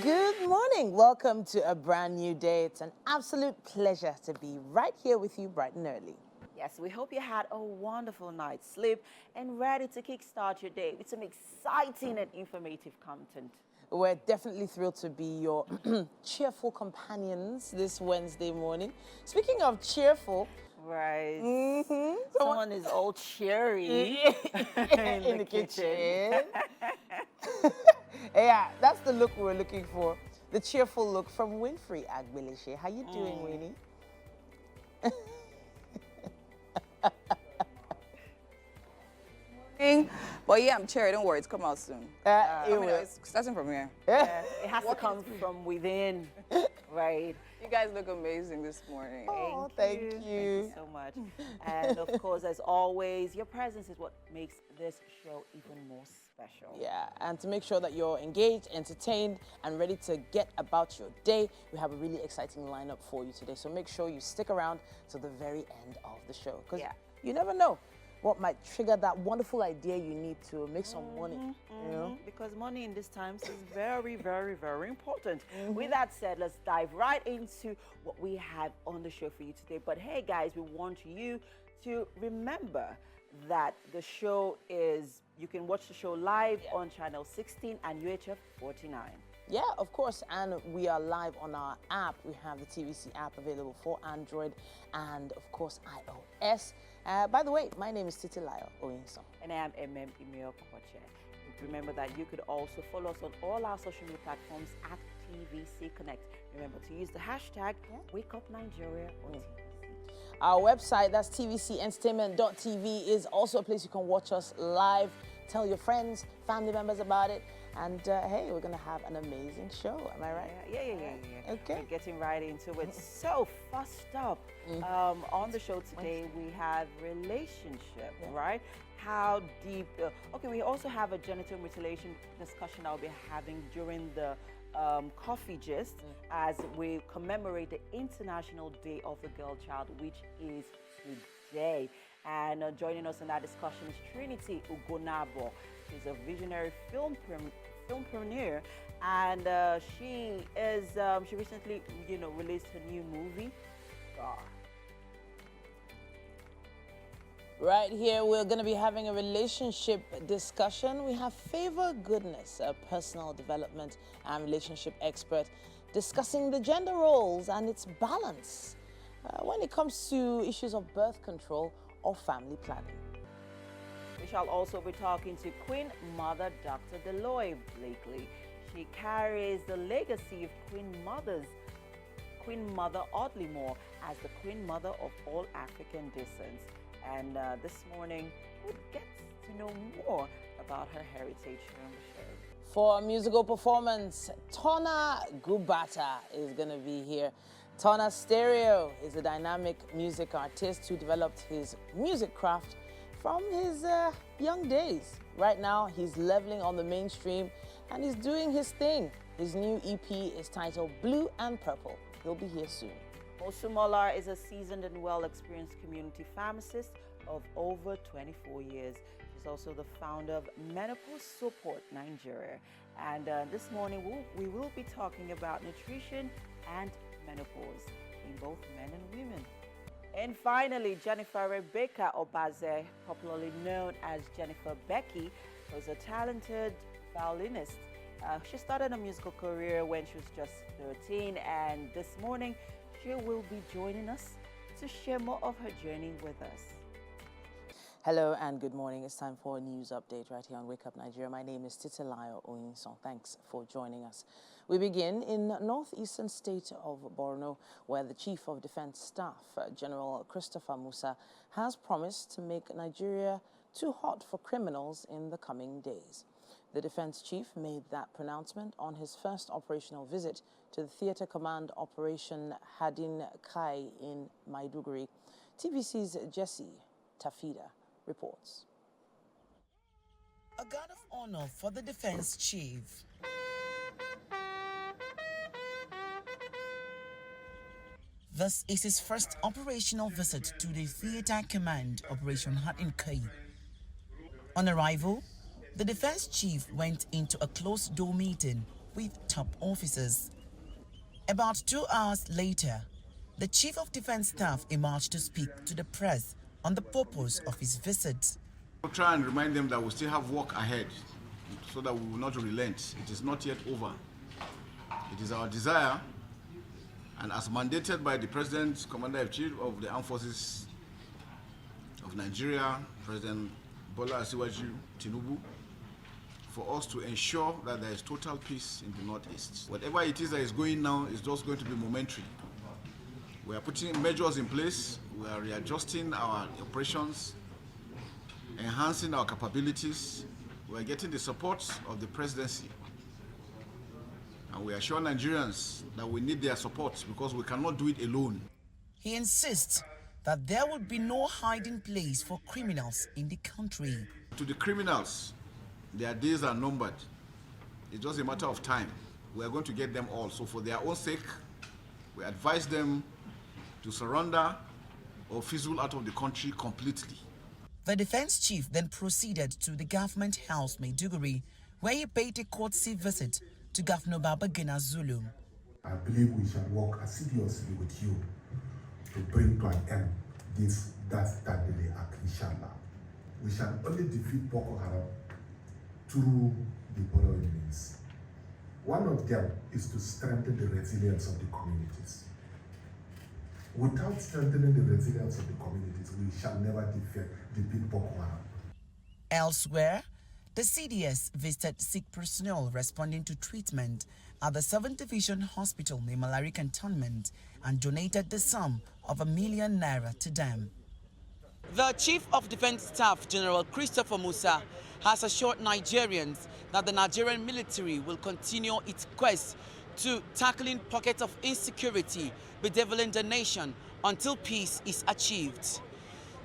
Good morning. Welcome to a brand new day. It's an absolute pleasure to be right here with you bright and early. Yes, we hope you had a wonderful night's sleep and ready to kickstart your day with some exciting and informative content. We're definitely thrilled to be your cheerful companions this Wednesday morning. Speaking of cheerful, Right. Someone is all cheery in the kitchen. Yeah, that's the look we're looking for. The cheerful look from Winfrey Agbelishe. How you doing, Winnie? But yeah, I'm cheery. Don't worry, it's come out soon. It's starting from here. Yeah, it has to come from within, right? You guys look amazing this morning. Oh, thank you. Thank you so much. And of course, as always, your presence is what makes this show even more special. Yeah, and to make sure that you're engaged, entertained, and ready to get about your day, we have a really exciting lineup for you today. So make sure you stick around till the very end of the show, because you never know what might trigger that wonderful idea you need to make some money. You know? Because money in these times is very, very, very important. With that said, let's dive right into what we have on the show for you today. But hey, guys, we want you to remember that the show is, you can watch the show live on channel 16 and UHF 49. Yeah, of course, and we are live on our app. We have the TVC app available for Android and, of course, iOS. By the way, my name is Titilayo Oyinson. And I am Emeo Koche. Remember that you could also follow us on all our social media platforms at TVC Connect. Remember to use the hashtag WakeUpNigeria on TVC. Our website, that's tvcentertainment.tv, is also a place you can watch us live. Tell your friends, family members about it. And hey, we're going to have an amazing show. Am I right? Yeah. Okay. We're getting right into it. So, first up, on the show today, we have relationship, right? How deep... okay, we also have a genital mutilation discussion I'll be having during the Coffee Gist as we commemorate the International Day of the Girl Child, which is today. And joining us in that discussion is Trinity Ugonabo. She's a visionary filmpreneur, and she recently, released her new movie, Star. Right here, we're going to be having a relationship discussion. We have Favor Goodness, a personal development and relationship expert, discussing the gender roles and its balance when it comes to issues of birth control or family planning. We shall also be talking to Queen Mother Dr. Deloy Blakely. She carries the legacy of Queen Mother Audley Moore as the Queen Mother of all African descent. And this morning, we'll get to know more about her heritage here on the show. For a musical performance, Tona Gubata is going to be here. Tona Stereo is a dynamic music artist who developed his music craft from his young days. Right now, he's leveling on the mainstream and he's doing his thing. His new EP is titled Blue and Purple. He'll be here soon. Mosumola is a seasoned and well-experienced community pharmacist of over 24 years. She's also the founder of Menopause Support Nigeria. And this morning, we will be talking about nutrition and menopause in both men and women. And finally, Jennifer Rebecca Obaze, popularly known as Jennifer Becky, was a talented violinist. She started a musical career when she was just 13, and this morning she will be joining us to share more of her journey with us. Hello and good morning. It's time for a news update right here on Wake Up Nigeria. My name is Titilayo Oyinson. Thanks for joining us. We begin in northeastern state of Borno, where the Chief of Defense Staff, General Christopher Musa, has promised to make Nigeria too hot for criminals in the coming days. The defense chief made that pronouncement on his first operational visit to the Theatre Command Operation Hadin Kai in Maiduguri. TVC's Jesse Tafida reports. A guard of honor for the defense chief. This is his first operational visit to the Theatre Command Operation Hadin Kai. On arrival, the defense chief went into a closed-door meeting with top officers. About 2 hours later, the Chief of Defense Staff emerged to speak to the press on the purpose of his visit. We'll try and remind them that we still have work ahead so that we will not relent. It is not yet over. It is our desire, and as mandated by the President, Commander-in-Chief of the Armed Forces of Nigeria, President Bola Asiwaju Tinubu, for us to ensure that there is total peace in the Northeast. Whatever it is that is going now is just going to be momentary. We are putting measures in place, we are readjusting our operations, enhancing our capabilities, we are getting the support of the presidency. And we assure Nigerians that we need their support because we cannot do it alone. He insists that there would be no hiding place for criminals in the country. To the criminals, their days are numbered. It's just a matter of time. We are going to get them all. So for their own sake, we advise them to surrender or fizzle out of the country completely. The defense chief then proceeded to the government house, Maiduguri, where he paid a courtesy visit to Governor Babagana Zulu. I believe we shall work assiduously with you to bring to an end that deadly act, inshallah. We shall only defeat Boko Haram through the following means. One of them is to strengthen the resilience of the communities. Without strengthening the resilience of the communities, we shall never defeat Boko Haram. Elsewhere, the CDS visited sick personnel responding to treatment at the 7th Division Hospital in Malari Cantonment and donated the sum of ₦1 million to them. The Chief of Defense Staff, General Christopher Musa, has assured Nigerians that the Nigerian military will continue its quest to tackling pockets of insecurity bedeviling the nation until peace is achieved.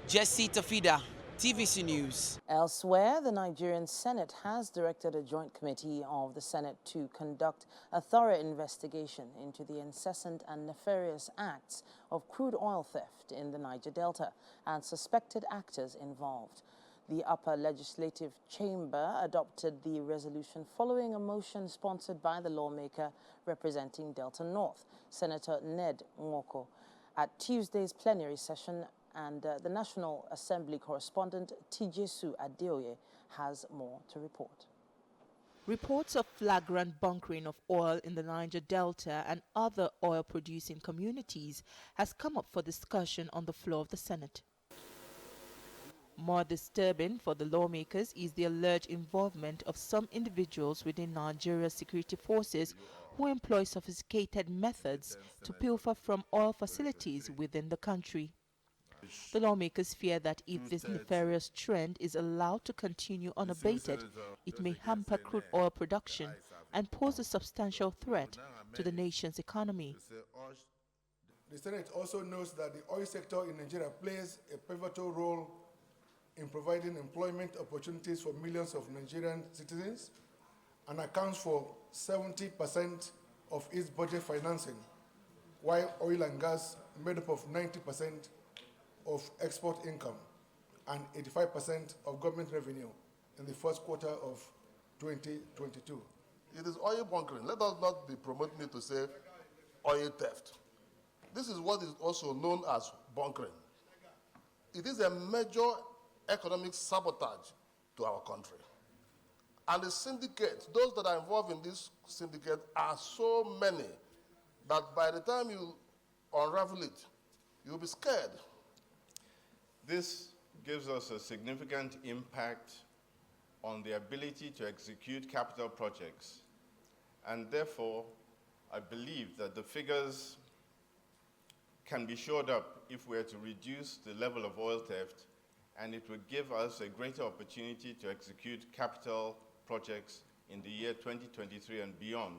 Jesse Tafida, TVC News. Elsewhere, the Nigerian Senate has directed a joint committee of the Senate to conduct a thorough investigation into the incessant and nefarious acts of crude oil theft in the Niger Delta and suspected actors involved. The upper legislative chamber adopted the resolution following a motion sponsored by the lawmaker representing Delta North, Senator Ned Nwoko, at Tuesday's plenary session, and the National Assembly correspondent Tijesu Adeoye has more to report. Reports of flagrant bunkering of oil in the Niger Delta and other oil-producing communities has come up for discussion on the floor of the Senate. More disturbing for the lawmakers is the alleged involvement of some individuals within Nigeria's security forces who employ sophisticated methods to pilfer from oil facilities within the country. The lawmakers fear that if this nefarious trend is allowed to continue unabated, it may hamper crude oil production and pose a substantial threat to the nation's economy. The Senate also notes that the oil sector in Nigeria plays a pivotal role in providing employment opportunities for millions of Nigerian citizens and accounts for 70% of its budget financing, while oil and gas made up of 90% of export income and 85% of government revenue in the first quarter of 2022. It is oil bunkering. Let us not be promoting it to say oil theft. This is what is also known as bunkering. It is a major economic sabotage to our country. And the syndicate, those that are involved in this syndicate are so many that by the time you unravel it, you'll be scared. This gives us a significant impact on the ability to execute capital projects. And therefore, I believe that the figures can be shored up if we are to reduce the level of oil theft, and it would give us a greater opportunity to execute capital projects in the year 2023 and beyond.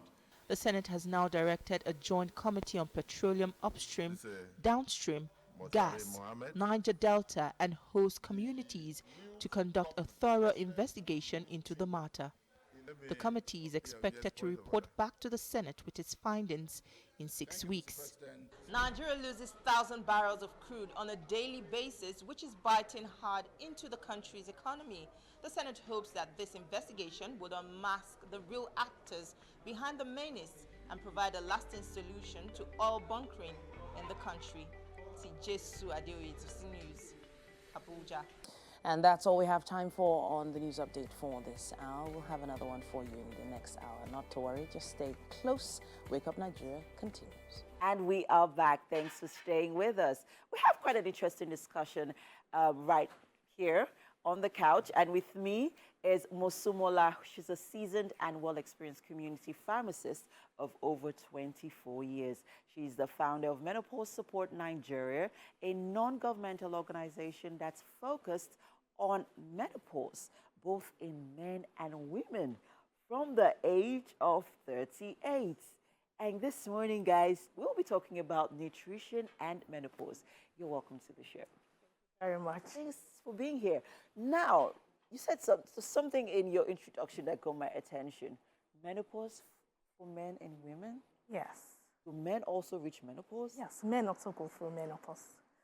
The Senate has now directed a joint committee on petroleum upstream, downstream, gas, Niger Delta and host communities to conduct a thorough investigation into the matter. The committee is expected to report back to the Senate with its findings in 6 weeks. Nigeria loses 1,000 barrels of crude on a daily basis, which is biting hard into the country's economy. The Senate hopes that this investigation would unmask the real actors behind the menace and provide a lasting solution to oil bunkering in the country. Jesu Adeoye, News, Abuja. And that's all we have time for on the news update for this hour. We'll have another one for you in the next hour. Not to worry, just stay close. Wake Up Nigeria continues. And we are back. Thanks for staying with us. We have quite an interesting discussion right here on the couch. And with me is Mosumola. She's a seasoned and well-experienced community pharmacist of over 24 years. She's the founder of Menopause Support Nigeria, a non-governmental organization that's focused on menopause, both in men and women, from the age of 38. And this morning, guys, we'll be talking about nutrition and menopause. You're welcome to the show. Very much. Thanks for being here. Now, you said something in your introduction that got my attention. Menopause for men and women? Yes. Do men also reach menopause? Yes, men also go through menopause.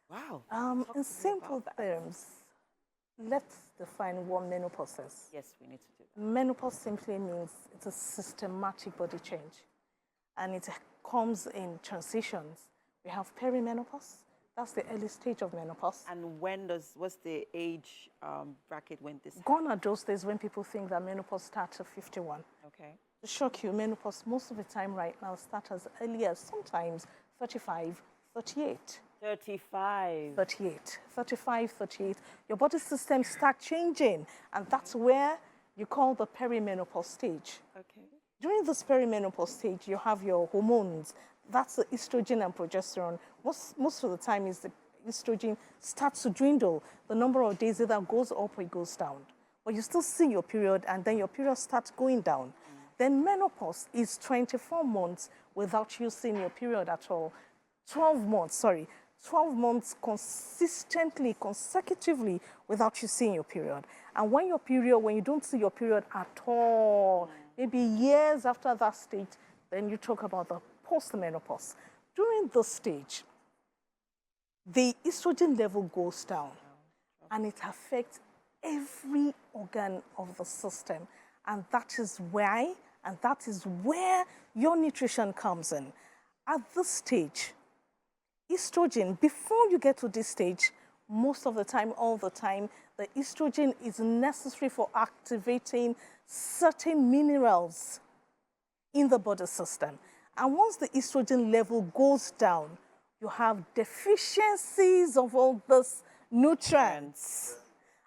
Wow. In simple terms, let's define what menopause is. Yes, we need to do that. Menopause simply means it's a systematic body change, and it comes in transitions. We have perimenopause. That's the early stage of menopause. And what's the age bracket when this Gone are those days when people think that menopause starts at 51. Okay. To shock you, menopause most of the time right now starts as early as sometimes 35, 38. 35. 38. 35, 38. Your body system start changing, and that's where you call the perimenopause stage. Okay. During this perimenopause stage, you have your hormones. That's the estrogen and progesterone. Most of the time is the estrogen starts to dwindle. The number of days either goes up or it goes down. But you still see your period, and then your period starts going down. Then menopause is 24 months without you seeing your period at all. 12 months consistently, consecutively without you seeing your period. And when you don't see your period at all, maybe years after that stage, then you talk about the postmenopause. During this stage, the estrogen level goes down, and it affects every organ of the system. And that is why, and that is where your nutrition comes in. At this stage, estrogen, before you get to this stage, most of the time, all the time, the estrogen is necessary for activating certain minerals in the body system. And once the estrogen level goes down, you have deficiencies of all these nutrients.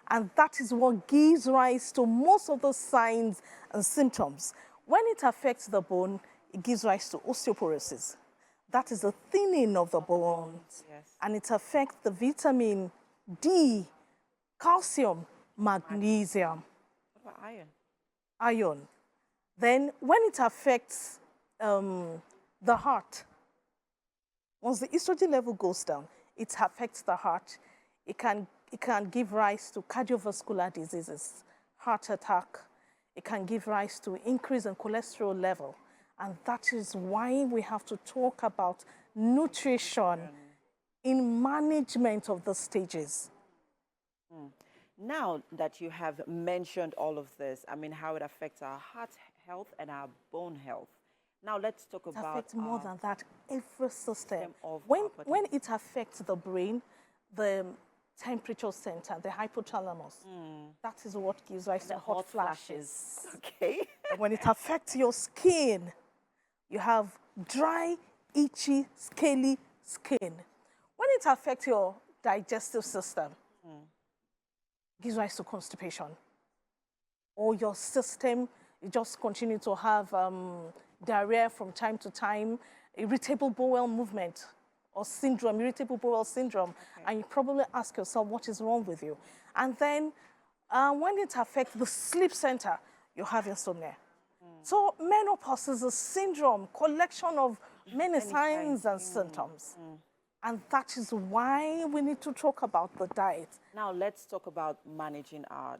And that is what gives rise to most of the signs and symptoms. When it affects the bone, it gives rise to osteoporosis. That is the thinning of the bones. Yes. And it affects the vitamin D, calcium, magnesium. What about iron? Iron. Then when it affects the heart, once the estrogen level goes down, it affects the heart. It can give rise to cardiovascular diseases, heart attack. It can give rise to increase in cholesterol level. And that is why we have to talk about nutrition in management of the stages. Now that you have mentioned all of this, I mean, how it affects our heart health and our bone health. Now let's talk about... It affects more than that, every system. Of when it affects the brain, the temperature center, the hypothalamus, that is what gives rise to hot flashes. Okay. And when it affects your skin, you have dry, itchy, scaly skin. When it affects your digestive system, it gives rise to constipation. Or your system, you just continue to have diarrhea from time to time, irritable bowel movement or syndrome, irritable bowel syndrome, and you probably ask yourself what is wrong with you. And then when it affects the sleep center, you have insomnia. So menopause is a syndrome, collection of many signs and symptoms. And that is why we need to talk about the diet. Now let's talk about managing our,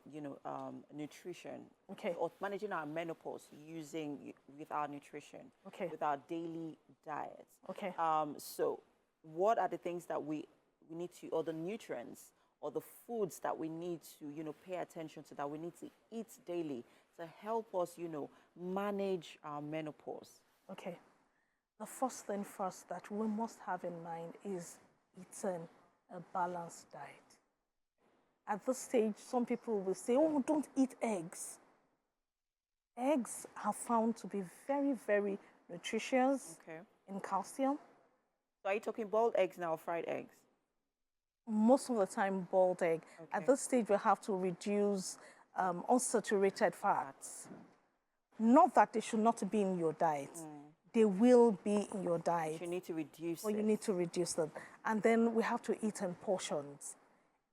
nutrition. Okay. Or managing our menopause with our nutrition. Okay. With our daily diets. Okay. So, what are the things that we need to, or the nutrients, or the foods that we need to, pay attention to, that we need to eat daily to help us, manage our menopause? Okay. The first thing first that we must have in mind is eating a balanced diet. At this stage, some people will say, oh, don't eat eggs. Eggs are found to be very, very nutritious in calcium. So are you talking boiled eggs now or fried eggs? Most of the time, boiled egg. Okay. At this stage, we have to reduce unsaturated fats. Not that they should not be in your diet. They will be in your diet. You need to reduce Or you need to reduce them. And then we have to eat in portions.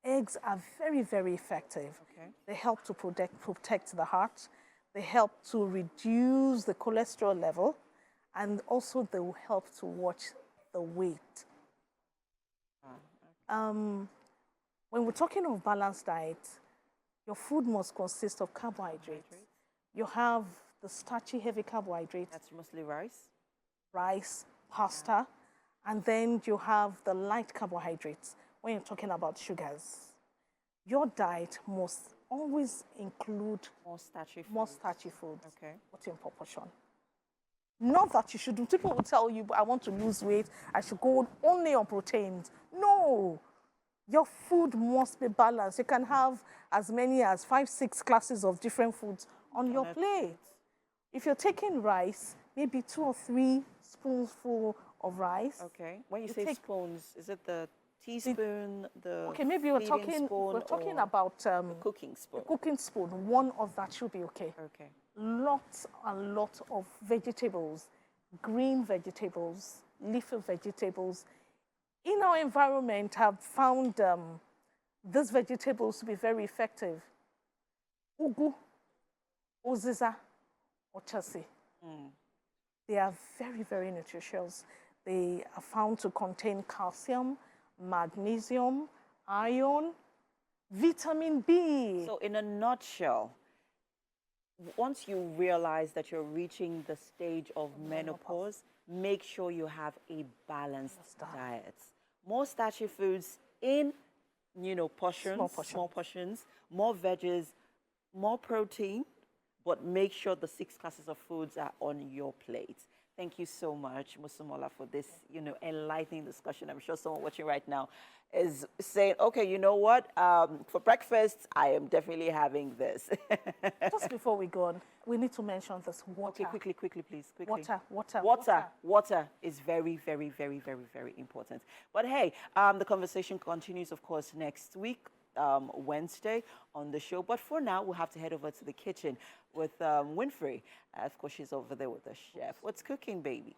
Eggs are very, very effective. Okay. They help to protect the heart. They help to reduce the cholesterol level. And also they will help to watch the weight. When we're talking of balanced diet, your food must consist of carbohydrates. You have the starchy, heavy carbohydrates. That's mostly rice? Rice, pasta, and then you have the light carbohydrates when you're talking about sugars. Your diet must always include more starchy foods, okay, but in proportion. Not that you should do. People will tell you, I want to lose weight, I should go only on proteins. No. Your food must be balanced. You can have as many as 5, 6 classes of different foods on your plate. If you're taking rice, maybe 2 or 3 spoonfuls of rice. Okay. When you say spoons, is it the teaspoon, the okay, maybe we're talking about the cooking spoon. The cooking spoon. One of that should be okay. Okay. Lots and lots of vegetables, green vegetables, leafy vegetables. In our environment, have found these vegetables to be very effective. Ugu, oziza, or chasi. They are very, very nutritious. They are found to contain calcium, magnesium, iron, vitamin B. So in a nutshell, once you realize that you're reaching the stage of menopause, make sure you have a balanced diet. More starchy foods in, portions, small portions, more veggies, more protein, but make sure the 6 classes of foods are on your plate. Thank you so much, Musumola, for this, enlightening discussion. I'm sure someone watching right now is saying, okay, you know what? For breakfast, I am definitely having this. Just before we go on, we need to mention this water. Okay, quickly, please. Quickly. Water is very, very, very, very, very important. But hey, the conversation continues, of course, next week. Wednesday on the show. But for now, we'll have to head over to the kitchen with Winfrey. Of course, she's over there with the chef. What's cooking, baby?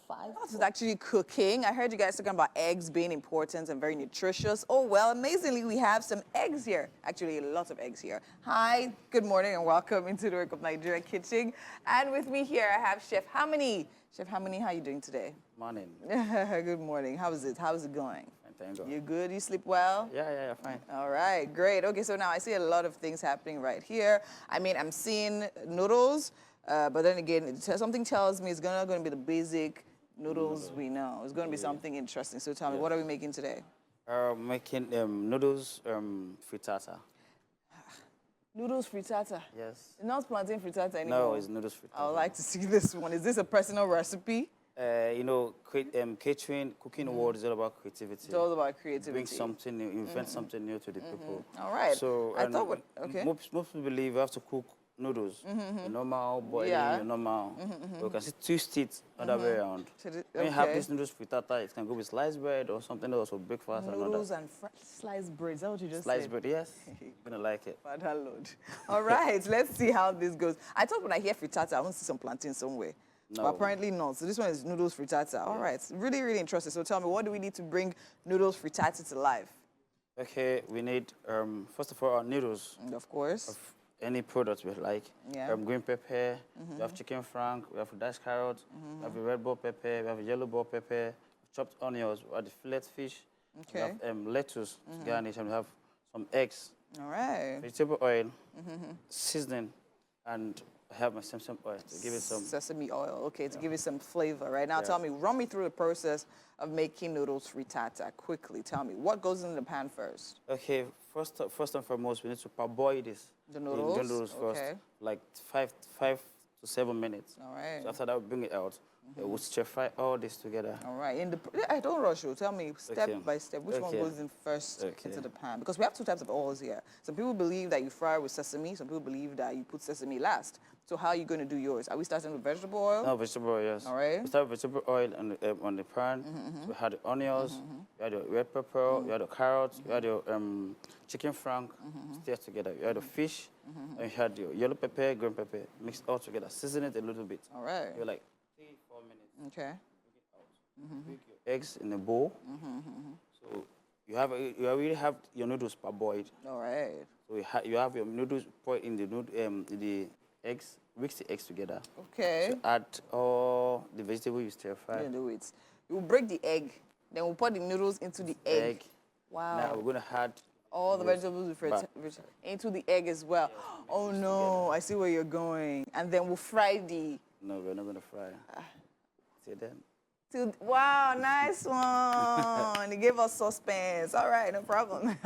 What is actually cooking? I heard you guys talking about eggs being important and very nutritious. Oh, well, amazingly, we have some eggs here. Actually, a lot of eggs here. Hi, good morning, and welcome into the Wake Up Nigeria kitchen. And with me here, I have Chef Hamini. Chef Hamini, how are you doing today? Morning. Good morning. How is it? How's it going? Thank God. You good? You sleep well? Yeah, fine. All right, great. Okay, so now I see a lot of things happening right here. I mean, I'm seeing noodles, but then again, something tells me it's not going to be the basic noodles we know. It's going to be something interesting. So tell me, what are we making today? Making noodles frittata. Noodles frittata? Yes. Not plantain frittata anymore? No, it's noodles frittata. I would like to see this one. Is this a personal recipe? Catering, cooking world is all about creativity. It's all about creativity. Bring something new, invent something new to the people. All right. So I thought, okay. Most people believe you have to cook noodles, normal boiling, normal. But you can twist it other way around. When you have this noodles frittata, it can go with sliced bread or something else for breakfast. Noodles and sliced bread. Is that what you just said? Sliced bread, yes. You're gonna like it. Father Lord. All right, let's see how this goes. I thought when I hear frittata, I want to see some plantain somewhere. No. But apparently not. So this one is noodles frittata. All right, really, really interesting. So tell me, what do we need to bring noodles frittata to life? Okay, we need, first of all, our noodles. Of course. Of any product we like. Yeah. Green pepper, we have chicken frank, we have diced carrot, we have a red bell pepper, we have a yellow bell pepper, chopped onions, we add the fillet fish, Okay. we have lettuce to garnish, and we have some eggs, All right. vegetable oil, seasoning, and I have my sesame oil to give it some. Sesame oil, okay, to give it some flavor. Right now, tell me, run me through the process of making noodles frittata. Quickly, tell me, what goes in the pan first? Okay, first and foremost, we need to parboil this. The noodles? The noodles first, Okay. like five to 7 minutes. All right. So after that, we bring it out. We'll stir fry all this together. All right. I don't rush you. Tell me step by step which one goes in first into the pan. Because we have two types of oils here. Some people believe that you fry with sesame. Some people believe that you put sesame last. So how are you going to do yours? Are we starting with vegetable oil? No, vegetable oil, yes. All right. We start with vegetable oil on the pan. We had the onions, you had the red pepper, you had the carrots, you had your chicken frank, stir together. You had the fish, and you had your yellow pepper, green pepper, mixed all together. Season it a little bit. All right. You're like 3-4 minutes. Okay. Bring your eggs in a bowl. So you already have your noodles parboiled. All right. So you have your noodles poured in the eggs. Mix the eggs together. Okay. So add all the vegetables you stir fry. You do it. You will break the egg. Then we'll put the noodles into the egg. Wow. Now we're gonna add all the vegetables into the egg as well. Oh no, I see where you're going. And then we'll fry the. No, we're not gonna fry. See then. Wow, nice one. It gave us suspense. All right, no problem.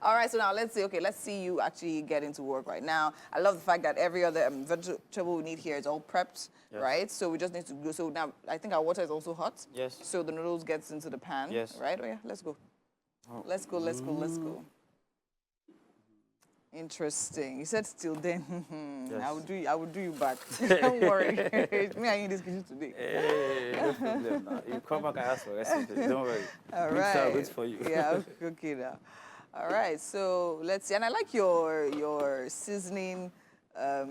All right, so now let's see you actually get into work right now. I love the fact that every other vegetable we need here is all prepped, right? So we just need to go. So now I think our water is also hot. Yes. So the noodles gets into the pan. Yes. Right? Oh yeah, let's go. Let's go. Interesting. You said still then. Yes. I will do you back. Don't worry. Me and you in this kitchen today. Hey, no problem now. You come back and ask for recipe. Don't worry. All right. I'll right. wait for you. Yeah, okay now. All right, so let's see. And I like your seasoning.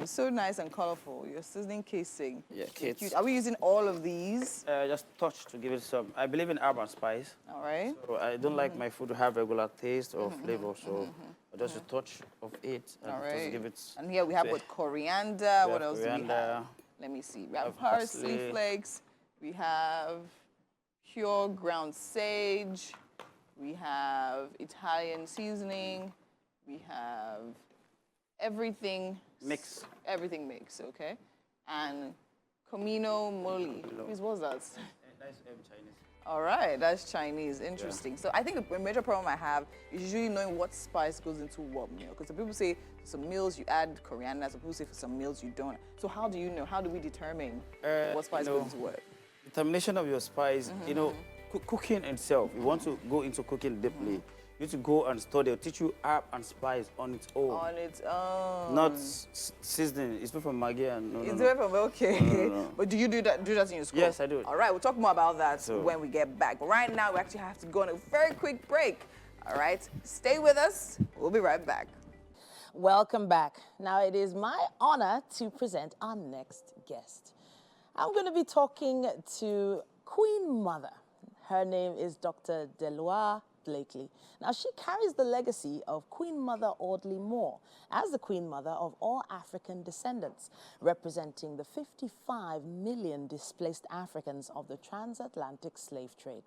So nice and colorful. Your seasoning casing. Yeah, So kids. cute. Are we using all of these? Just touch to give it some. I believe in herb and spice. All right. So I don't like my food to have regular taste or flavor. So just a touch of it and All right. just give it. And here we have what, coriander. What else do we coriander. have? Let me see. We have parsley flakes. We have pure ground sage. We have Italian seasoning. We have everything. Mix. Everything mixed, okay? And comino mole. Please, what's that? That's Chinese. All right, that's Chinese. Interesting. So I think a major problem I have is usually knowing what spice goes into what meal. Because some people say for some meals you add coriander, some people say for some meals you don't. So how do you know? How do we determine what spice goes into what? Determination of your spice, cooking itself. You want to go into cooking deeply. You need to go and study. They'll teach you herb and spice on its own. On its own. Not seasoning. It's not from Maggi and no. It's different from okay. No. But do you do that in your school? Yes, I do. All right, we'll talk more about that when we get back. But right now, we actually have to go on a very quick break. All right, stay with us. We'll be right back. Welcome back. Now it is my honor to present our next guest. I'm going to be talking to Queen Mother. Her name is Dr. Deloire Blakely. Now, she carries the legacy of Queen Mother Audley Moore as the Queen Mother of all African descendants, representing the 55 million displaced Africans of the transatlantic slave trade.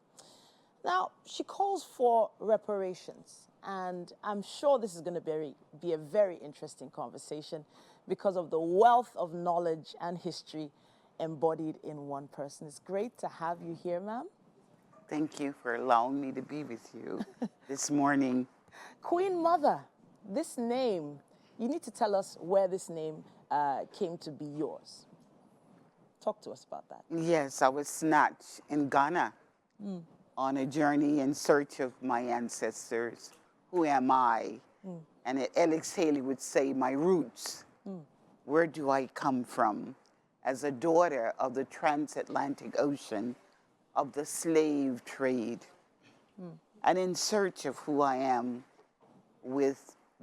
Now, she calls for reparations, and I'm sure this is going to be a very interesting conversation because of the wealth of knowledge and history embodied in one person. It's great to have you here, ma'am. Thank you for allowing me to be with you this morning. Queen Mother, this name, you need to tell us where this name came to be yours. Talk to us about that. Yes, I was snatched in Ghana on a journey in search of my ancestors. Who am I? And Alex Haley would say, my roots. Where do I come from? As a daughter of the transatlantic ocean, of the slave trade, and in search of who I am,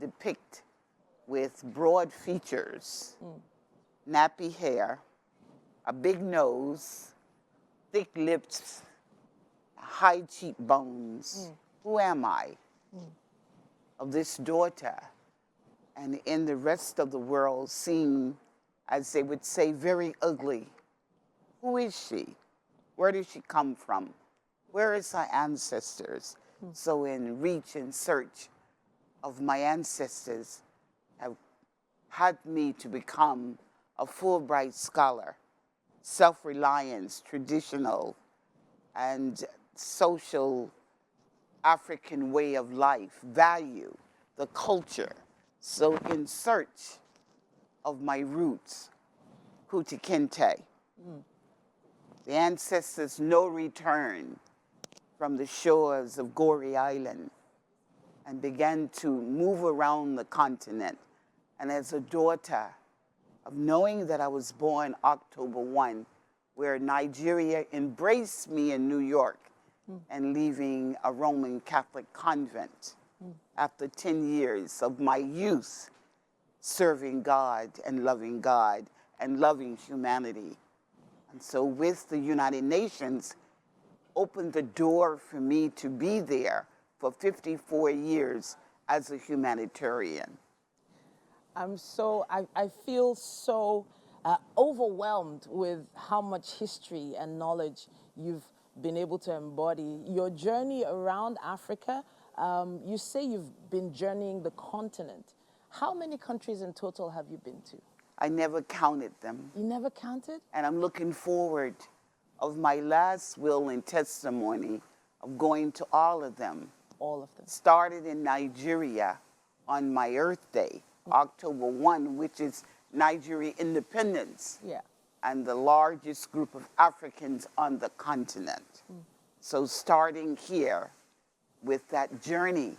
depict with broad features, nappy hair, a big nose, thick lips, high cheekbones. Who am I? Of this daughter, and in the rest of the world seen, as they would say, very ugly. Who is she? Where did she come from? where is our ancestors? So in reach and search of my ancestors have had me to become a Fulbright scholar, self-reliance, traditional and social African way of life, value, the culture. So in search of my roots, Kuti Kinte, the ancestors no return from the shores of Goree Island, and began to move around the continent. And as a daughter of knowing that I was born October 1, where Nigeria embraced me in New York and leaving a Roman Catholic convent after 10 years of my youth serving God and loving humanity. And so with the United Nations, opened the door for me to be there for 54 years as a humanitarian. I feel so overwhelmed with how much history and knowledge you've been able to embody. Your journey around Africa, you say you've been journeying the continent. How many countries in total have you been to? I never counted them. You never counted? And I'm looking forward of my last will and testimony of going to all of them. All of them. Started in Nigeria on my Earth Day, October 1, which is Nigeria independence. Yeah. And the largest group of Africans on the continent. So starting here with that journey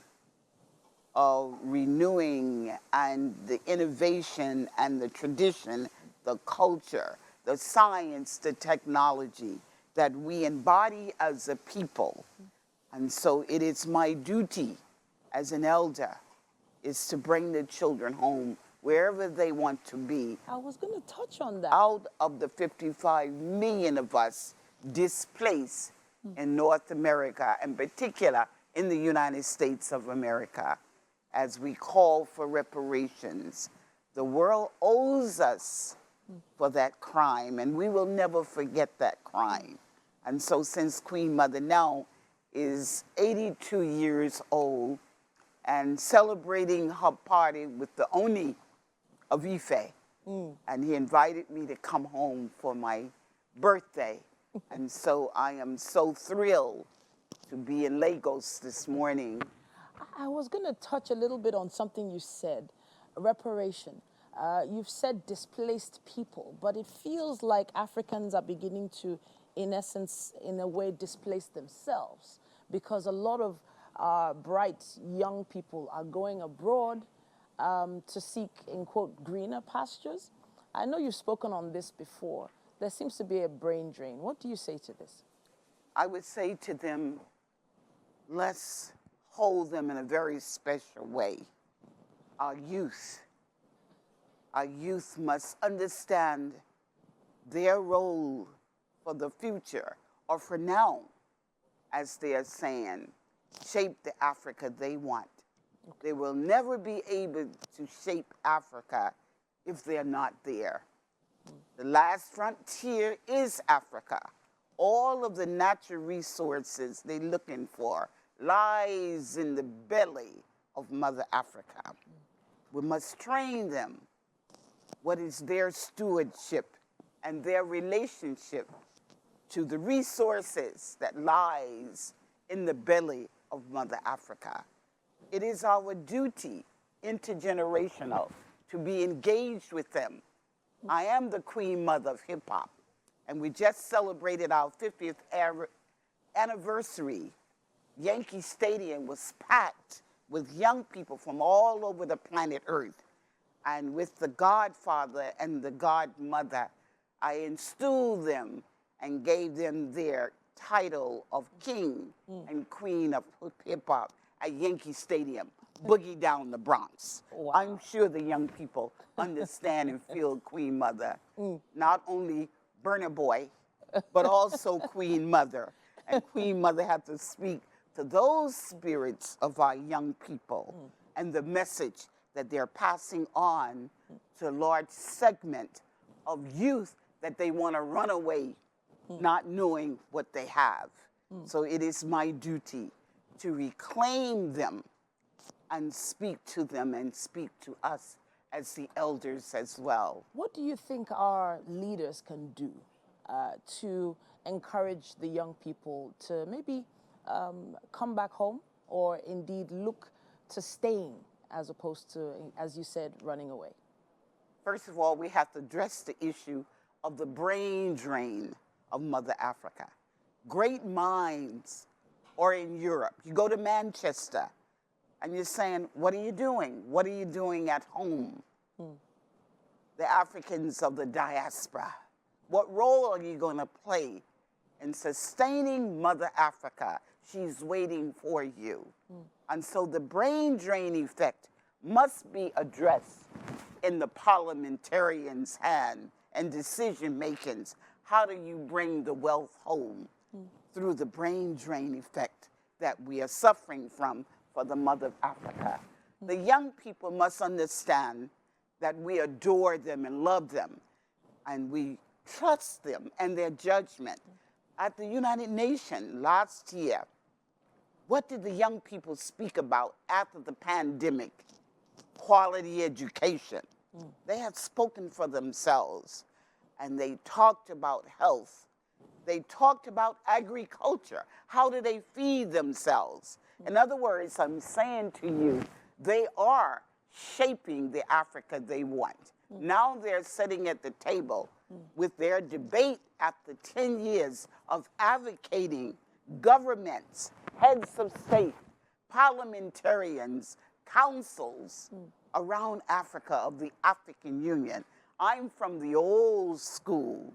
of renewing and the innovation and the tradition, the culture, the science, the technology that we embody as a people. And so it is my duty as an elder is to bring the children home wherever they want to be. I was going to touch on that. Out of the 55 million of us displaced in North America, in particular in the United States of America, as we call for reparations. The world owes us for that crime, and we will never forget that crime. And so since Queen Mother now is 82 years old and celebrating her party with the Oni of Ife, and he invited me to come home for my birthday. And so I am so thrilled to be in Lagos this morning. I was going to touch a little bit on something you said, reparation. You've said displaced people, but it feels like Africans are beginning to, in essence, in a way, displace themselves, because a lot of bright young people are going abroad to seek, in quote, greener pastures. I know you've spoken on this before. There seems to be a brain drain. What do you say to this? I would say to them, let's hold them in a very special way. Our youth must understand their role for the future, or for now, as they are saying, shape the Africa they want. They will never be able to shape Africa if they're not there. The last frontier is Africa. All of the natural resources they're looking for lies in the belly of Mother Africa. We must train them what is their stewardship and their relationship to the resources that lies in the belly of Mother Africa. It is our duty, intergenerational, to be engaged with them. I am the Queen Mother of hip hop, and we just celebrated our 50th anniversary. Yankee Stadium was packed with young people from all over the planet Earth. And with the Godfather and the Godmother, I instilled them and gave them their title of King and Queen of hip hop at Yankee Stadium, Boogie Down the Bronx. Wow. I'm sure the young people understand and feel Queen Mother, not only Burna Boy, but also Queen Mother. And Queen Mother had to speak to those spirits of our young people and the message that they're passing on to a large segment of youth that they want to run away, not knowing what they have. So it is my duty to reclaim them and speak to them and speak to us as the elders as well. What do you think our leaders can do to encourage the young people to maybe come back home, or indeed look to staying as opposed to, as you said, running away? First of all, we have to address the issue of the brain drain of Mother Africa. Great minds are in Europe. You go to Manchester and you're saying, what are you doing? What are you doing at home? The Africans of the diaspora, what role are you going to play in sustaining Mother Africa? She's waiting for you. And so the brain drain effect must be addressed in the parliamentarians' hand and decision makings. How do you bring the wealth home through the brain drain effect that we are suffering from for the Mother of Africa? The young people must understand that we adore them and love them, and we trust them and their judgment. At the United Nations last year, what did the young people speak about after the pandemic? Quality education. They have spoken for themselves, and they talked about health. They talked about agriculture. How do they feed themselves? In other words, I'm saying to you, they are shaping the Africa they want. Now they're sitting at the table with their debate after 10 years of advocating governments, heads of state, parliamentarians, councils around Africa of the African Union. I'm from the old school,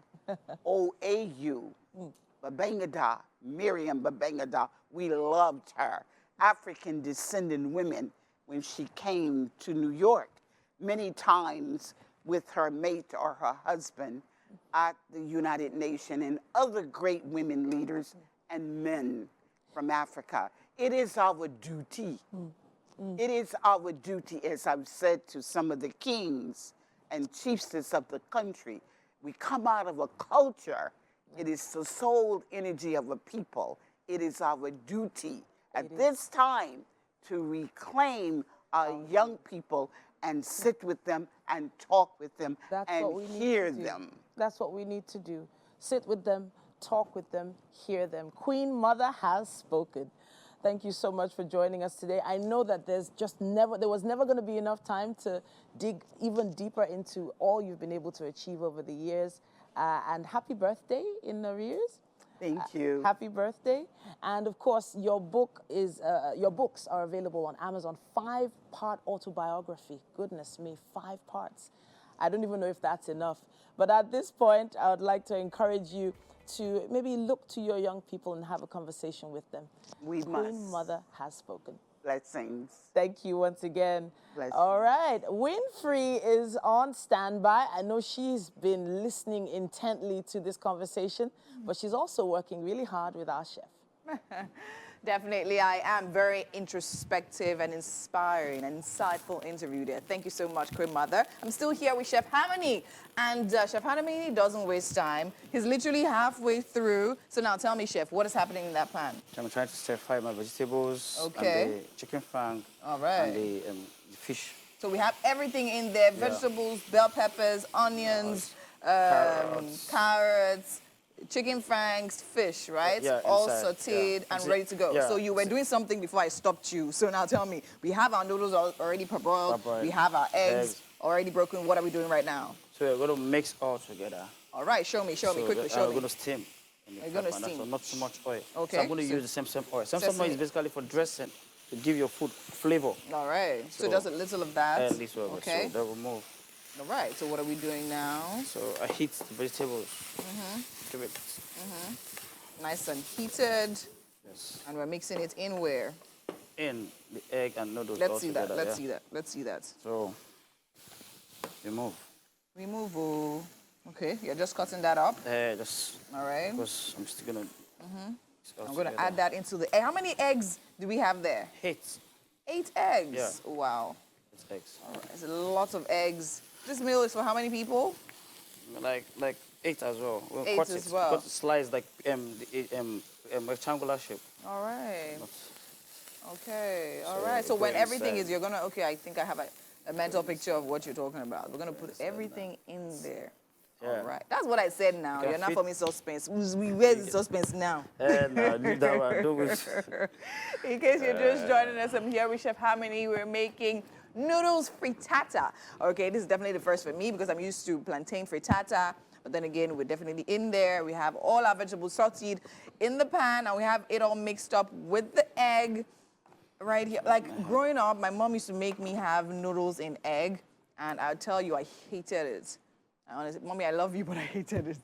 OAU, Babangida, Miriam Babangida. We loved her. African descendant women when she came to New York, many times with her mate or her husband at the United Nations, and other great women leaders and men from Africa. It is our duty. It is our duty, as I've said to some of the kings and chiefs of the country. We come out of a culture. It is the soul energy of a people. It is our duty at this time to reclaim our young people and sit with them and talk with them and hear them. That's what we need to do. Sit with them, talk with them, hear them. Queen Mother has spoken. Thank you so much for joining us today. I know that there was never going to be enough time to dig even deeper into all you've been able to achieve over the years. And happy birthday in arrears. Thank you. Happy birthday. And of course, your book is, your books are available on Amazon. 5-part autobiography. Goodness me, 5 parts. I don't even know if that's enough. But at this point, I would like to encourage you to maybe look to your young people and have a conversation with them. We must. Queen Mother has spoken. Blessings. Thank you once again. Blessings. All right, Winfrey is on standby. I know she's been listening intently to this conversation, but she's also working really hard with our chef. Definitely, I am very introspective and inspiring and insightful interview there. Thank you so much, Queen Mother. I'm still here with Chef Harmony, and Chef Harmony doesn't waste time. He's literally halfway through. So now tell me, Chef, what is happening in that pan? I'm trying to stir fry my vegetables, Okay. and the chicken frank, All right. and the fish. So we have everything in there, vegetables, bell peppers, onions, carrots, chicken franks, fish, right? Yeah, all inside, sauteed and ready to go. Yeah. So you were doing something before I stopped you. So now tell me, we have our noodles already parboiled, Parboiled. we have our eggs already broken. What are we doing right now? So we're going to mix all together. All right, show me, quickly, show We're me. going to steam. We're going to steam. So not too much oil. Okay. So I'm going to use the same oil. Same oil is basically for dressing, to give your food flavor. All right, so just a little of that. At least okay. So that will move. All right, so what are we doing now? So I heat the vegetables. Give it. Nice and heated. Yes. And we're mixing it in where? In the egg and noodles. Let's all see that. together, Let's see that. Let's see that. So remove. Remove. Oh. Okay, you're just cutting that up. Just. All right. Because I'm still gonna. I'm gonna add that into the egg. How many eggs do we have there? 8. 8 eggs. Yeah. Wow. 8 eggs. All right. It's a lot of eggs. This meal is for how many people? Like 8 as well. We'll 8 cut as it. well. Cut the slice like rectangular shape. All right. Not- Okay. All So right. So put when it everything inside. is, you're gonna. Okay, I think I have a mental picture of what you're talking about. We're gonna put everything in there. Yeah. All right. That's what I said now. You can You're not fit- for me suspense. Where's the suspense now? Leave that one. Do it. In case you're just joining us, I'm here with Chef Harmony. We're making noodles frittata. Okay, this is definitely the first for me because I'm used to plantain frittata. But then again, we're definitely in there. We have all our vegetables sauteed in the pan, and we have it all mixed up with the egg right here. Like growing up, my mom used to make me have noodles in egg, and I'll tell you, I hated it. Honestly, Mommy, I love you, but I hated it.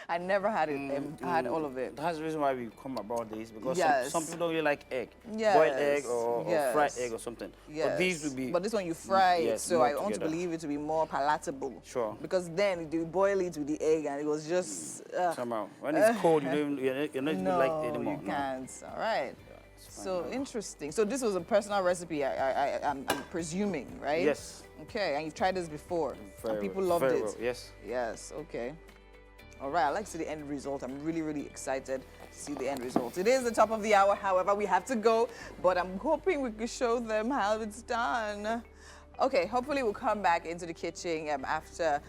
I never had it. I had all of it. That's the reason why we come about this, because Yes. some people don't really like egg. Yes. Boiled egg or fried Yes. egg or something. Yes. But these would be... But this one you fry it, yes, so more I want to together. believe it to be more palatable. Sure. Because then you boil it with the egg, and it was just. Somehow. When it's cold, you're not even No, like it anymore. you can't. All right. It's fine So now. interesting. So this was a personal recipe, I'm presuming, right? Yes. Okay, and you've tried this before, Very and people well. loved Very it. well, yes. Yes. Okay. All right. I like to see the end result. I'm really, really excited to see the end result. It is the top of the hour. However, we have to go, but I'm hoping we could show them how it's done. Okay, hopefully we'll come back into the kitchen after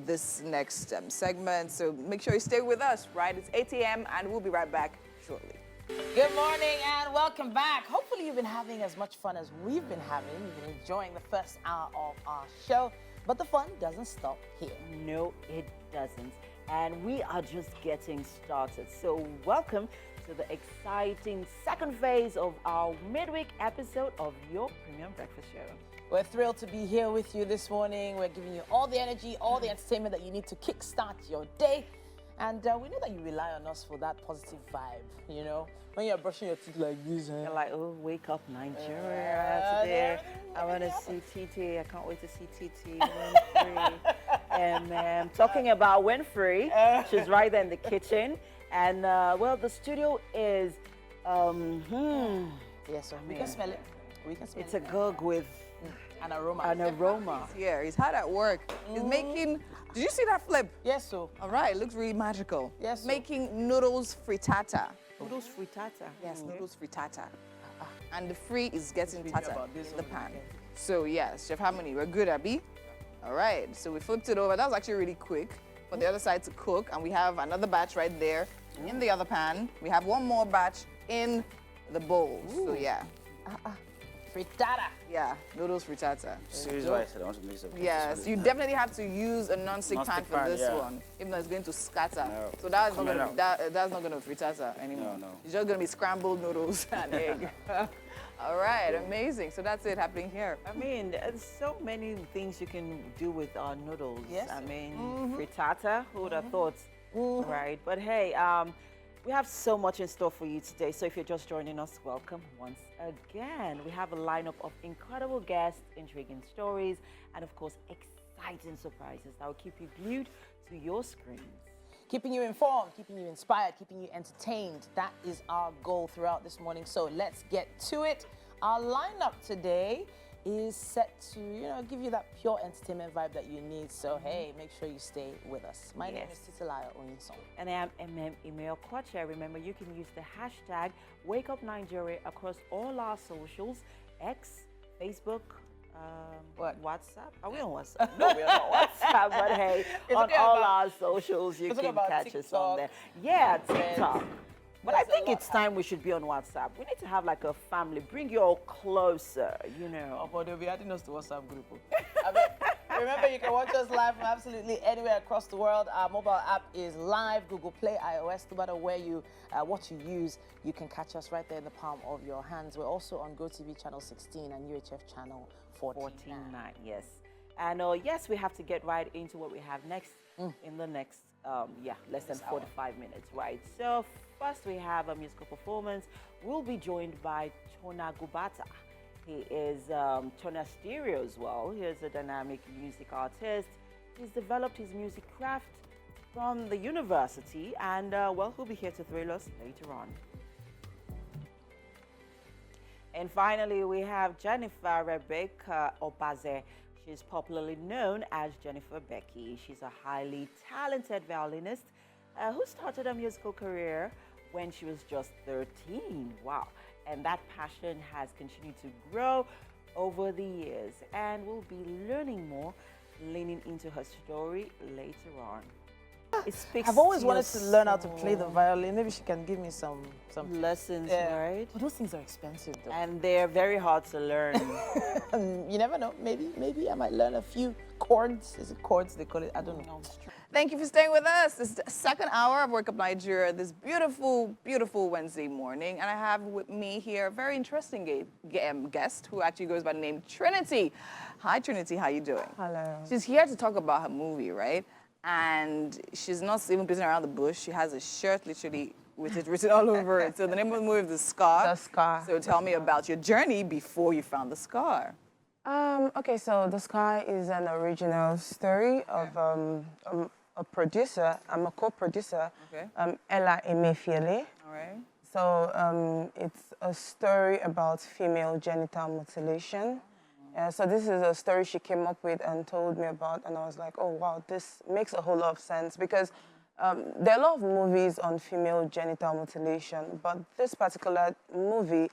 this next segment. So make sure you stay with us, right? It's 8 a.m. and we'll be right back shortly. Good morning and welcome back. Hopefully you've been having as much fun as we've been having. You've been enjoying the first hour of our show, but the fun doesn't stop here. No, it doesn't. And we are just getting started. So welcome to the exciting second phase of our midweek episode of your Premium Breakfast Show. We're thrilled to be here with you this morning. We're giving you all the energy, all the entertainment that you need to kickstart your day. And we know that you rely on us for that positive vibe, you know? When you're brushing your teeth like this, You're like, oh, wake up, Nigeria. Today, I want to see TT. I can't wait to see TT. Winfrey. And talking about Winfrey, she's right there in the kitchen. And, well, the studio is, Yes, sir. We can smell it. We can smell it's a gug with an aroma. an aroma. He's here. He's hard at work. He's making. Did you see that flip? Yes, sir. All right. It looks really magical. Yes, sir. Making noodles frittata. Noodles frittata. Yes, noodles frittata. And the free is getting Speak tata about this in the over pan. the weekend. So yes, Chef Harmony, we're good, Abby. All right, so we flipped it over. That was actually really quick for the other side to cook. And we have another batch right there in the other pan. We have one more batch in the bowl. So yeah, Frittata. yeah, noodles frittata. This is why I said I want to mix it. Yes, you definitely have to use a non-stick pan Non-stick for pan, this yeah. one. Even though it's going to scatter. No. So that's not No, gonna no. that's not gonna frittata anymore. No, no. It's just gonna be scrambled noodles and egg. All right, amazing. So that's it happening here. I mean, there's so many things you can do with our noodles. Yes. I mean, frittata, who would have thought, right? But hey, we have so much in store for you today. So if you're just joining us, welcome once again. We have a lineup of incredible guests, intriguing stories, and of course, exciting surprises that will keep you glued to your screens. Keeping you informed, keeping you inspired, keeping you entertained. That is our goal throughout this morning. So let's get to it. Our lineup today is set to, give you that pure entertainment vibe that you need. So, hey, make sure you stay with us. My name is Titilaya Onyinson. And I am Email Kwacha. Remember, you can use the hashtag WakeUpNigeria across all our socials, X, Facebook, WhatsApp. Are we on WhatsApp? No, we're not on WhatsApp, but hey, on all our socials, you can catch us on there. Yeah, TikTok. But I think it's time we should be on WhatsApp. We need to have like a family. Bring you all closer, Oh, but they'll be adding us to WhatsApp group. Remember, you can watch us live from absolutely anywhere across the world. Our mobile app is live, Google Play, iOS, no matter where what you use, you can catch us right there in the palm of your hands. We're also on GOTV channel 16 and UHF channel 14. Yes. And yes, we have to get right into what we have next in the next, less than 45 minutes, right? So first we have a musical performance. We'll be joined by Tona Gubata. He is Tona Stereo as well. He is a dynamic music artist. He's developed his music craft from the university, and well, he'll be here to thrill us later on. And finally, we have Jennifer Rebecca Obaze. She's popularly known as Jennifer Becky. She's a highly talented violinist who started a musical career when she was just 13. Wow. And that passion has continued to grow over the years. And we'll be learning more, leaning into her story later on. It speaks I've always to wanted to learn how to play the soul. violin. Maybe she can give me some Lessons, yeah. right? But those things are expensive, though. And they're very hard to learn. You never know. Maybe I might learn a few chords. Is it chords they call it? I don't know. Thank you for staying with us. This is the second hour of Wake Up Nigeria this beautiful, beautiful Wednesday morning. And I have with me here a very interesting guest who actually goes by the name Trinity. Hi, Trinity. How you doing? Hello. She's here to talk about her movie, right? And she's not even beating around the bush. She has a shirt literally with it written all over it. So the name of the movie is The Scar. The Scar. So tell me about your journey before you found the scar. Okay, so The Scar is an original story of a producer. I'm a co-producer, Okay. Ella Emefiele. All right. So it's a story about female genital mutilation. So this is a story she came up with and told me about, and I was like, oh wow, this makes a whole lot of sense because there are a lot of movies on female genital mutilation, but this particular movie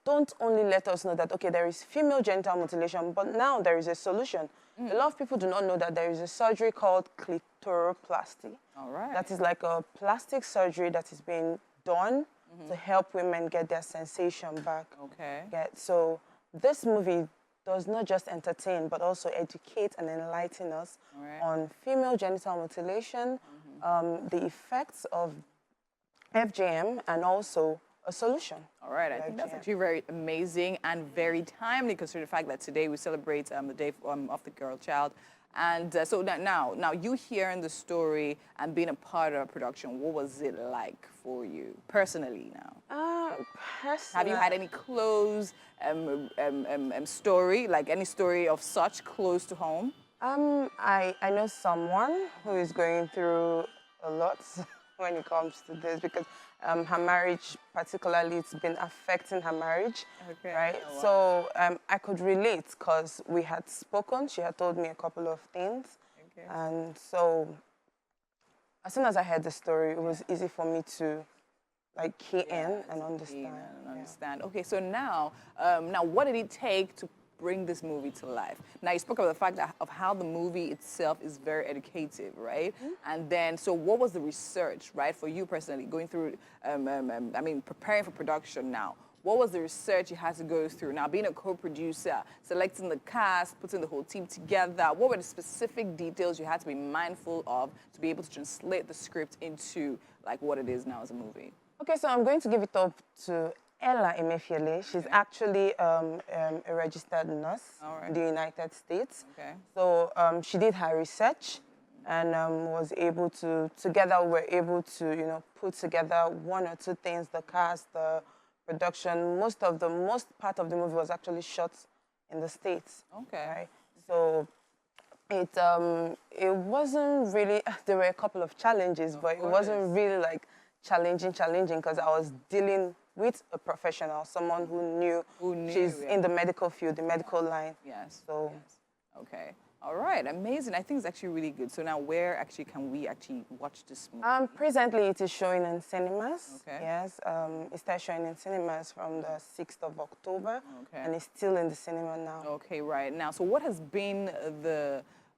don't only let us know that, okay, there is female genital mutilation, but now there is a solution. A lot of people do not know that there is a surgery called clitoroplasty. All right. That is like a plastic surgery that is being done to help women get their sensation back. Okay. So this movie does not just entertain, but also educate and enlighten us on female genital mutilation, the effects of FGM, and also a solution. All right, I think that's actually very amazing and very timely, considering the fact that today we celebrate the Day of the Girl Child. And so now you hearing the story and being a part of production, what was it like for you personally now? Have you had any close story, like any story of such close to home? I know someone who is going through a lot when it comes to this because her marriage, particularly, it's been affecting her marriage, right? Oh, wow. So I could relate because we had spoken. She had told me a couple of things. And so as soon as I heard the story, it was easy for me to like key in and understand. Okay, so now what did it take to bring this movie to life? Now, you spoke about the fact of how the movie itself is very educative, right? And then, so what was the research, right, for you personally, going through, preparing for production now? What was the research you had to go through? Now, being a co-producer, selecting the cast, putting the whole team together, what were the specific details you had to be mindful of to be able to translate the script into, like, what it is now as a movie? Okay, so I'm going to give it up to Ella Emefiele. She's actually a registered nurse in the United States. So she did her research and was able to, we're able to, put together one or two things, the cast, the production. Most part of the movie was actually shot in the States. Right? So it wasn't really, there were a couple of challenges, but it wasn't really like challenging because I was dealing with a professional, someone who knew she's in the medical field, the medical line. So, okay. All right, amazing. I think it's actually really good. So now where actually can we actually watch this movie? Presently it is showing in cinemas. Yes, it starts showing in cinemas from the 6th of October. And it's still in the cinema now. Okay, right. Now, so what has been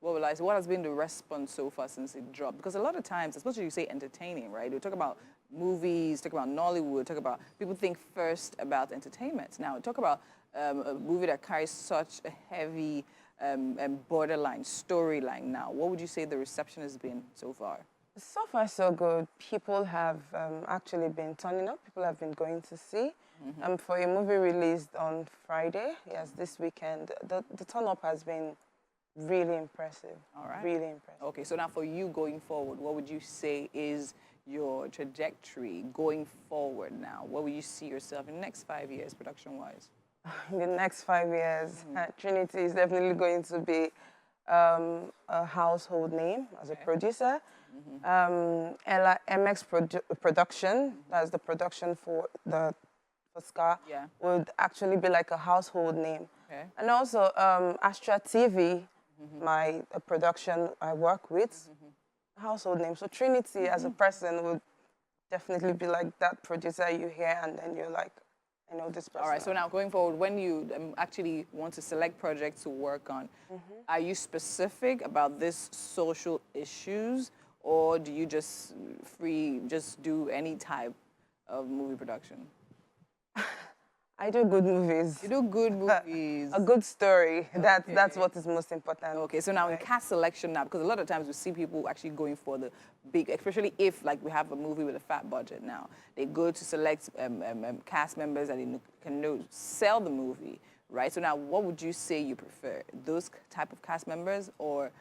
what has been the response so far since it dropped? Because a lot of times, especially you say entertaining, right? We talk about movies, talk about Nollywood, talk about, people think first about entertainment. Now, talk about a movie that carries such a heavy borderline storyline now. What would you say the reception has been so far? So far, so good. People have actually been turning up. People have been going to see. For a movie released on Friday, yes, this weekend, the turn-up has been really impressive. All right. Really impressive. Okay, so now for you going forward, what would you say is your trajectory going forward now? What will you see yourself in the next 5 years, production-wise? In the next 5 years, Trinity is definitely going to be a household name as a producer. Ella MX Production, that's the production for Scar, would actually be like a household name. And also Astra TV, a production I work with, household name. So Trinity as a person would definitely be like that producer you hear, and then you're like, I know this person. All right, so now going forward, when you actually want to select projects to work on, are you specific about these social issues, or do you just do any type of movie production? I do good movies. You do good movies. A good story. That's what is most important. Okay, so now in cast selection now, because a lot of times we see people actually going for the big, especially if like we have a movie with a fat budget now, they go to select cast members that they can sell the movie, right? So now what would you say you prefer? Those type of cast members or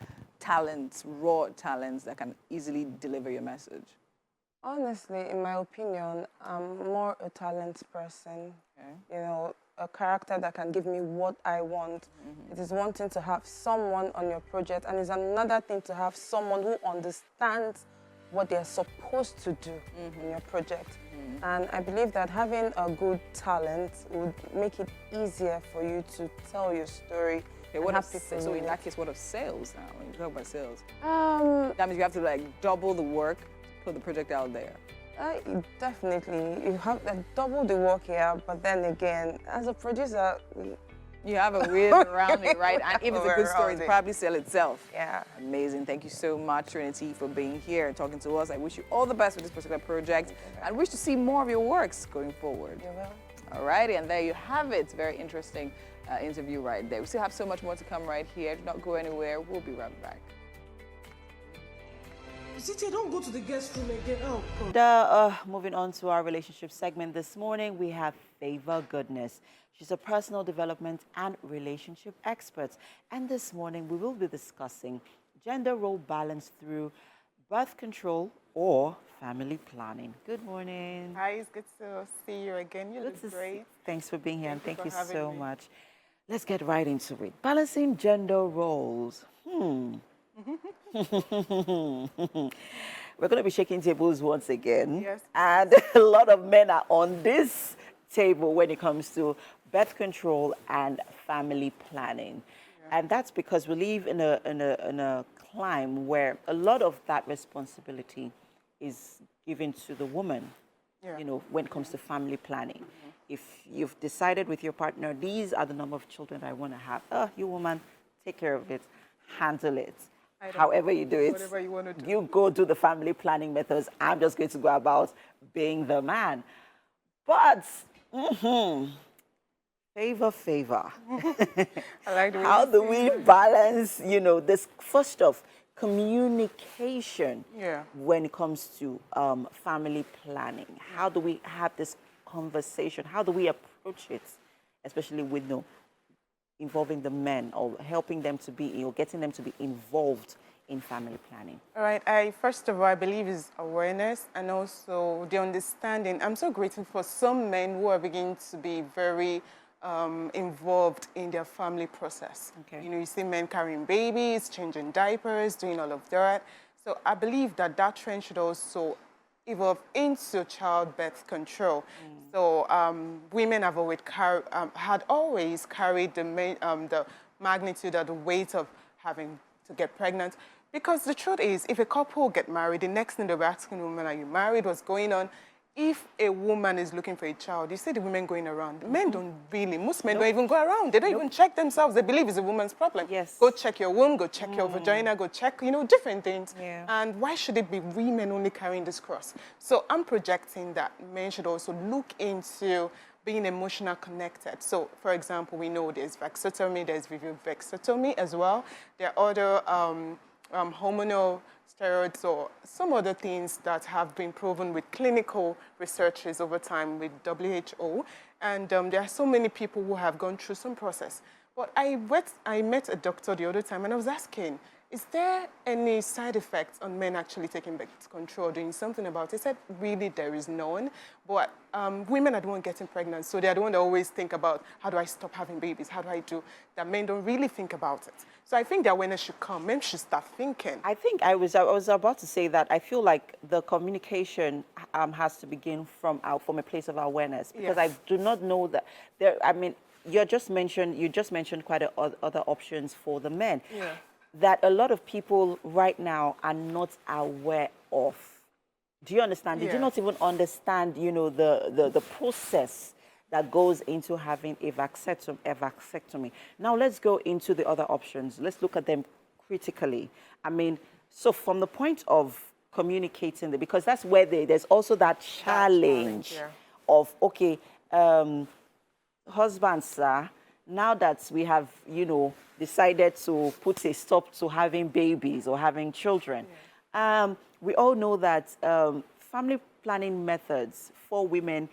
talents, raw talents that can easily deliver your message? Honestly, in my opinion, I'm more a talent person. Okay. You know, a character that can give me what I want. It is one thing to have someone on your project, and it's another thing to have someone who understands what they're supposed to do in your project. And I believe that having a good talent would make it easier for you to tell your story. Okay, so in that case, what of sales now? When you talk about sales, that means you have to like double the work, put the project out there. Definitely, you have double the work here, but then again, as a producer, you have a way around it, right? And if it's a good story, it'll probably sell itself. Yeah. Amazing. Thank you so much, Trinity, for being here and talking to us. I wish you all the best with this particular project and wish to see more of your works going forward. You will. All righty, and there you have it. Very interesting interview right there. We still have so much more to come right here. Do not go anywhere. We'll be right back. Cynthia, don't go to the guest room again. Oh, God. Moving on to our relationship segment this morning, we have Favor Goodness. She's a personal development and relationship expert. And this morning, we will be discussing gender role balance through birth control or family planning. Good morning. Hi, it's good to see you again. You look great. Thanks for being here, and thank you for having so me. much. Let's get right into it. Balancing gender roles. We're going to be shaking tables once again. Yes. And a lot of men are on this table when it comes to birth control and family planning. Yeah. And that's because we live in a climate where a lot of that responsibility is given to the woman, you know, when it comes to family planning. If you've decided with your partner, these are the number of children I want to have, you woman, take care of it, handle it. However you do it, whatever you want to do. You go do the family planning methods. I'm just going to go about being the man. But, favor. I like the way How do we balance, you know, this first off, communication when it comes to family planning? How do we have this conversation? How do we approach it, especially with involving the men or helping them to be, or getting them to be involved in family planning? All right. First of all, I believe is awareness and also the understanding. I'm so grateful for some men who are beginning to be very involved in their family process. Okay. You know, you see men carrying babies, changing diapers, doing all of that. So I believe that that trend should also evolve into childbirth control. So women have always had always carried the magnitude or the weight of having to get pregnant. Because the truth is, if a couple get married, the next thing they'll be asking the woman, are you married? What's going on? If a woman is looking for a child, you see the women going around. Men don't really, most men don't even go around. They don't even check themselves. They believe it's a woman's problem. Yes. Go check your womb, go check your vagina, go check, you know, different things. Yeah. And why should it be women only carrying this cross? So I'm projecting that men should also look into being emotional connected. So, for example, we know there's vasectomy, there's vasectomy as well. There are other hormonal steroids or some other things that have been proven with clinical researches over time with WHO. And there are so many people who have gone through some process. But I met a doctor the other time and I was asking, is there any side effects on men actually taking birth control, doing something about it? He said, really, there is none. But women are the ones getting pregnant, so they are the ones that always think about, how do I stop having babies? How do I do that? Men don't really think about it. So I think the awareness should come. Men should start thinking. I think I was about to say that I feel like the communication has to begin from a place of awareness, because I do not know that there. I mean, you just mentioned quite other options for the men. Yeah. That a lot of people right now are not aware of Do you understand? Did you not even understand, you know, the process that goes into having a vasectomy? Now let's go into the other options. Let's look at them critically. I mean, so from the point of communicating, because that's where there's also that challenge of, okay, husbands, sir, now that we have, you know, decided to put a stop to having babies or having children, we all know that family planning methods for women,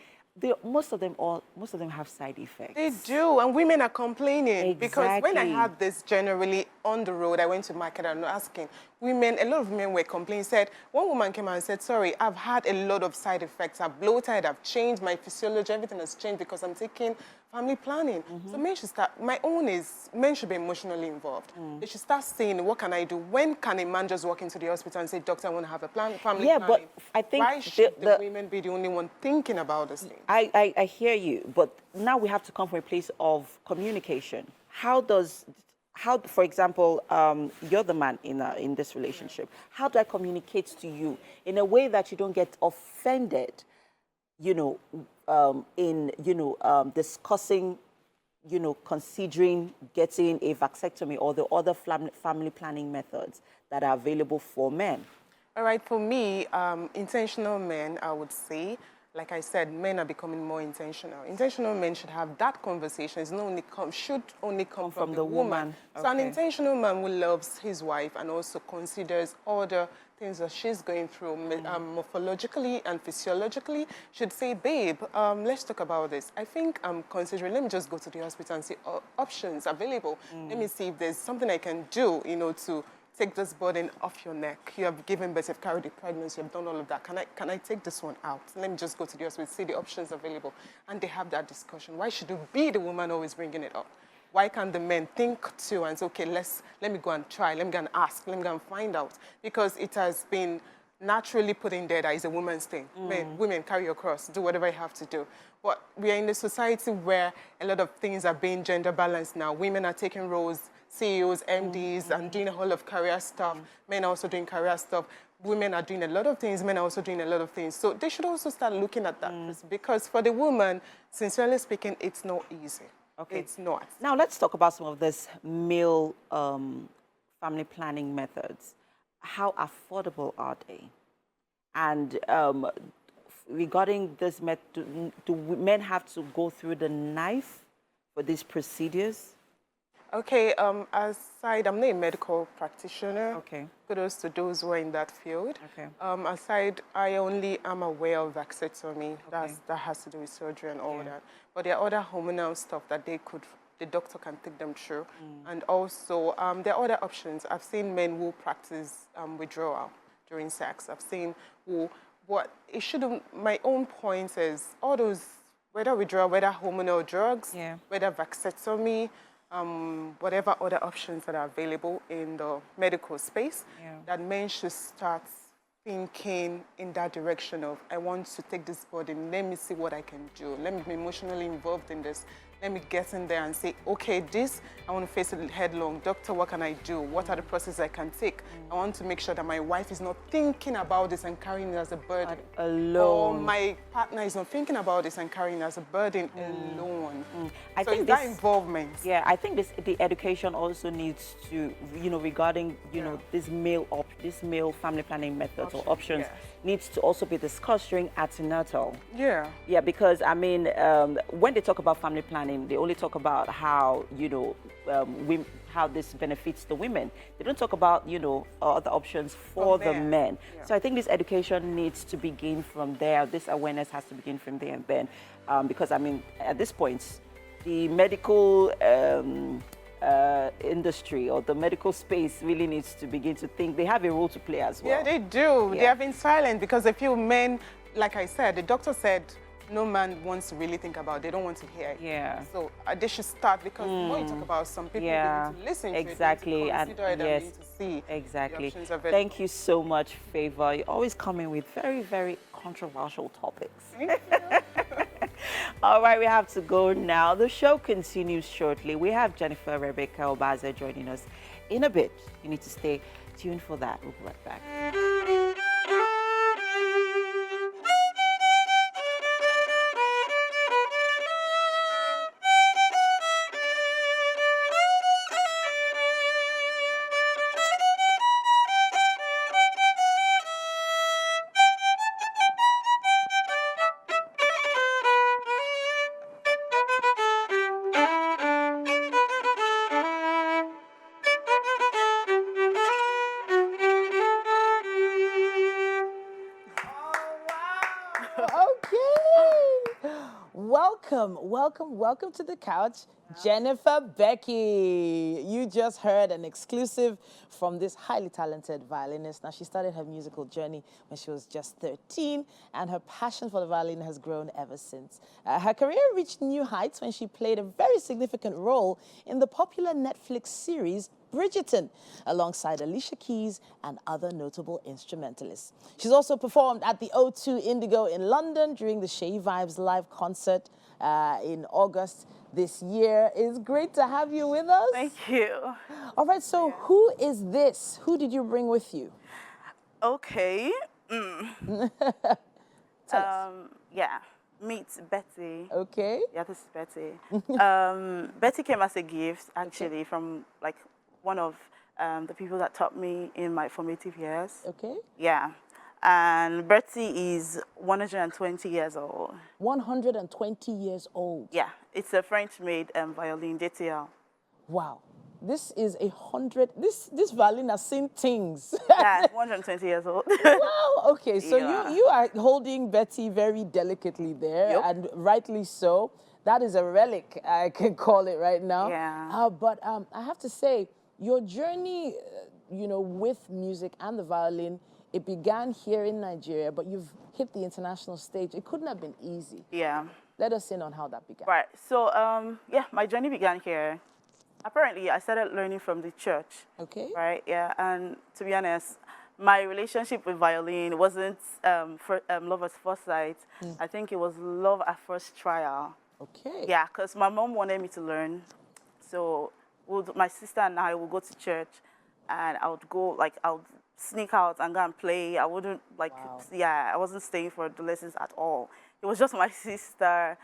most of them have side effects. They do, and women are complaining. Exactly. Because when I had this generally on the road, I went to market and asking women, a lot of women were complaining, said, one woman came out and said, sorry, I've had a lot of side effects. I've bloated, I've changed, my physiology, everything has changed because I'm taking family planning. So men should start, my own is, men should be emotionally involved. They should start saying, what can I do? When can a man just walk into the hospital and say, doctor, I want to have a family planning? Yeah, but I think why should the women be the only one thinking about this thing? I hear you, but now we have to come from a place of communication. How, for example, you're the man in this relationship. How do I communicate to you in a way that you don't get offended, you know, discussing, you know, considering getting a vasectomy or the other family planning methods that are available for men? All right, for me, intentional men, I would say, like I said, men are becoming more intentional. Intentional men should have that conversation. It should only come from the woman. So an intentional man who loves his wife and also considers other things that she's going through morphologically and physiologically should say, babe, let's talk about this. I think I'm considering, let me just go to the hospital and see options available. Let me see if there's something I can do, you know, to take this burden off your neck. You have given birth, you've carried the pregnancy, you've done all of that. Can I take this one out? Let me just go to the hospital, see the options available. And they have that discussion. Why should it be the woman always bringing it up? Why can't the men think too and say, okay, let me go and try, let me go and ask, let me go and find out? Because it has been naturally put in there that it's a woman's thing. Women, carry your cross, do whatever you have to do. But we are in a society where a lot of things are being gender balanced now. Women are taking roles, CEOs, MDs, and doing a whole lot of career stuff. Men are also doing career stuff. Women are doing a lot of things. Men are also doing a lot of things. So they should also start looking at that. Because for the woman, sincerely speaking, it's not easy. Okay. It's not. Now let's talk about some of these male family planning methods. How affordable are they? And regarding this method, do men have to go through the knife for these procedures? Okay, aside, I'm not a medical practitioner. Okay. Kudos to those who are in that field. Okay. Aside, I only am aware of vasectomy. Okay. That has to do with surgery and all that. But there are other hormonal stuff that the doctor can take them through. And also, there are other options. I've seen men who practice withdrawal during sex. I've seen my own point is all those, whether withdrawal, whether hormonal drugs, whether vasectomy, whatever other options that are available in the medical space, that men should start thinking in that direction of, I want to take this burden, let me see what I can do. Let me be emotionally involved in this. Let me get in there and say, okay, I want to face it headlong. Doctor, what can I do? What are the processes I can take? I want to make sure that my wife is not thinking about this and carrying it as a burden. Alone. Or my partner is not thinking about this and carrying it as a burden alone. I think that involvement. Yeah, I think the education also needs to, regarding, this male family planning methods or options needs to also be discussed during antenatal. Yeah. Yeah, because, I mean, when they talk about family planning, they only talk about how, how this benefits the women. They don't talk about, other options for the men. Yeah. So I think this education needs to begin from there. This awareness has to begin from there and then. Because, I mean, at this point, the medical industry or the medical space really needs to begin to think. They have a role to play as well. Yeah, they do. Yeah. They have been silent because a few men, like I said, the doctor said, no man wants to really think about it. They don't want to hear it. Yeah. So they should start because the more you talk about some people, they need to listen to it, they need to consider it, and they need to see the options available. Thank you so much, Favor. You always come in with very, very controversial topics. All right, we have to go now. The show continues shortly. We have Jennifer Rebecca Obaze joining us in a bit. You need to stay tuned for that. We'll be right back. Okay. Welcome to the couch, Jennifer Becky. You just heard an exclusive from this highly talented violinist. Now, she started her musical journey when she was just 13, and her passion for the violin has grown ever since. Her career reached new heights when she played a very significant role in the popular Netflix series Bridgerton, alongside Alicia Keys and other notable instrumentalists. She's also performed at the O2 Indigo in London during the Shea Vibes live concert in August this year. It's great to have you with us. Thank you. All right, so who is this? Who did you bring with you? Okay. Tell us. Yeah. Meet Betty. Okay. Yeah, this is Betty. Betty came as a gift, actually, from like one of the people that taught me in my formative years. Okay. Yeah. And Betty is 120 years old. 120 years old. Yeah. It's a French-made violin, DTL. Wow. This is this violin has seen things. Yeah, 120 years old. Wow. Okay, so Yeah. you are holding Betty very delicately there, Yep. and rightly so. That is a relic, I can call it right now. Yeah. But I have to say, your journey, with music and the violin, it began here in Nigeria, but you've hit the international stage. It couldn't have been easy. Yeah. Let us in on how that began. Right. So, yeah, my journey began here. Apparently, I started learning from the church. Okay. Right, yeah. And to be honest, my relationship with violin wasn't love at first sight. I think it was love at first trial. Okay. Yeah, because my mom wanted me to learn. So my sister and I would go to church, and I would sneak out and go and play. I wouldn't I wasn't staying for the lessons at all. It was just my sister,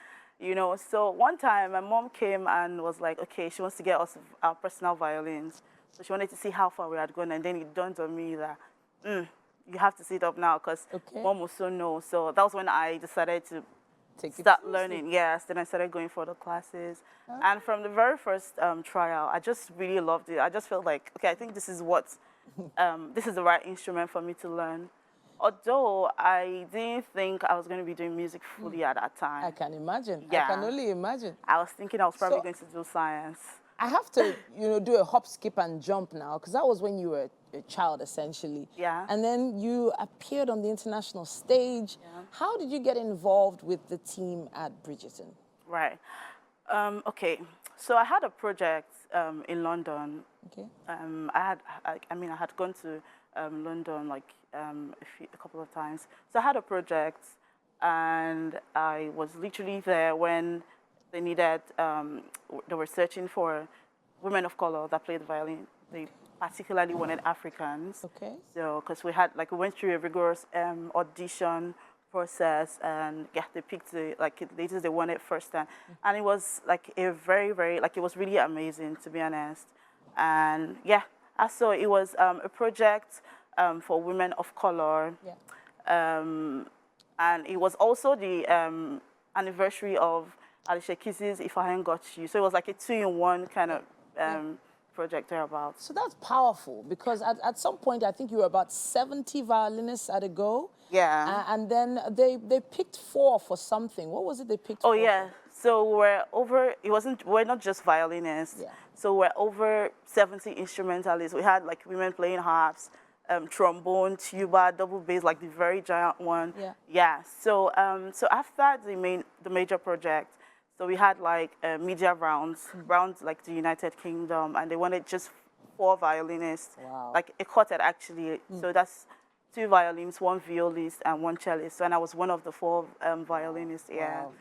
So one time my mom came and was like, okay, she wants to get us our personal violins. So she wanted to see how far we had gone, and then it dawned on me that, you have to sit up now because mom will soon know. So that was when I decided to start learning. Yes, then I started going for the classes. And from the very first trial, I just really loved it. I just felt like, okay, I think this is this is the right instrument for me to learn. Although I didn't think I was going to be doing music fully at that time. I can imagine. Yeah. I can only imagine. I was thinking I was probably going to do science. I have to, do a hop, skip, and jump now, because that was when you were a child, essentially. Yeah. And then you appeared on the international stage. Yeah. How did you get involved with the team at Bridgerton? Right. Okay. So I had a project in London. Okay. I had gone to London a couple of times. So I had a project, and I was literally there when they needed, they were searching for women of color that played the violin. They particularly wanted Africans. Okay. So, because we went through a rigorous audition process, and yeah, they picked the ladies they wanted first, and it was a very, very, it was really amazing, to be honest. And yeah, so it was a project for women of color. Yeah. And it was also the anniversary of Alicia Keys' If I Ain't Got You. So it was like a 2-in-1 kind of project thereabouts. So that's powerful, because at some point, I think you were about 70 violinists at a go. Yeah. And then they picked 4 for something. What was it they picked 4 Oh, yeah. So we're not just violinists. Yeah. So we're over 70 instrumentalists. We had women playing harps, trombone, tuba, double bass, the very giant one. Yeah. Yeah. So after the major project, so we had media rounds, the United Kingdom, and they wanted just 4 violinists. Wow. A quartet actually. So that's 2 violins, 1 violist, and 1 cellist. And I was one of the 4 violinists. Yeah. Wow.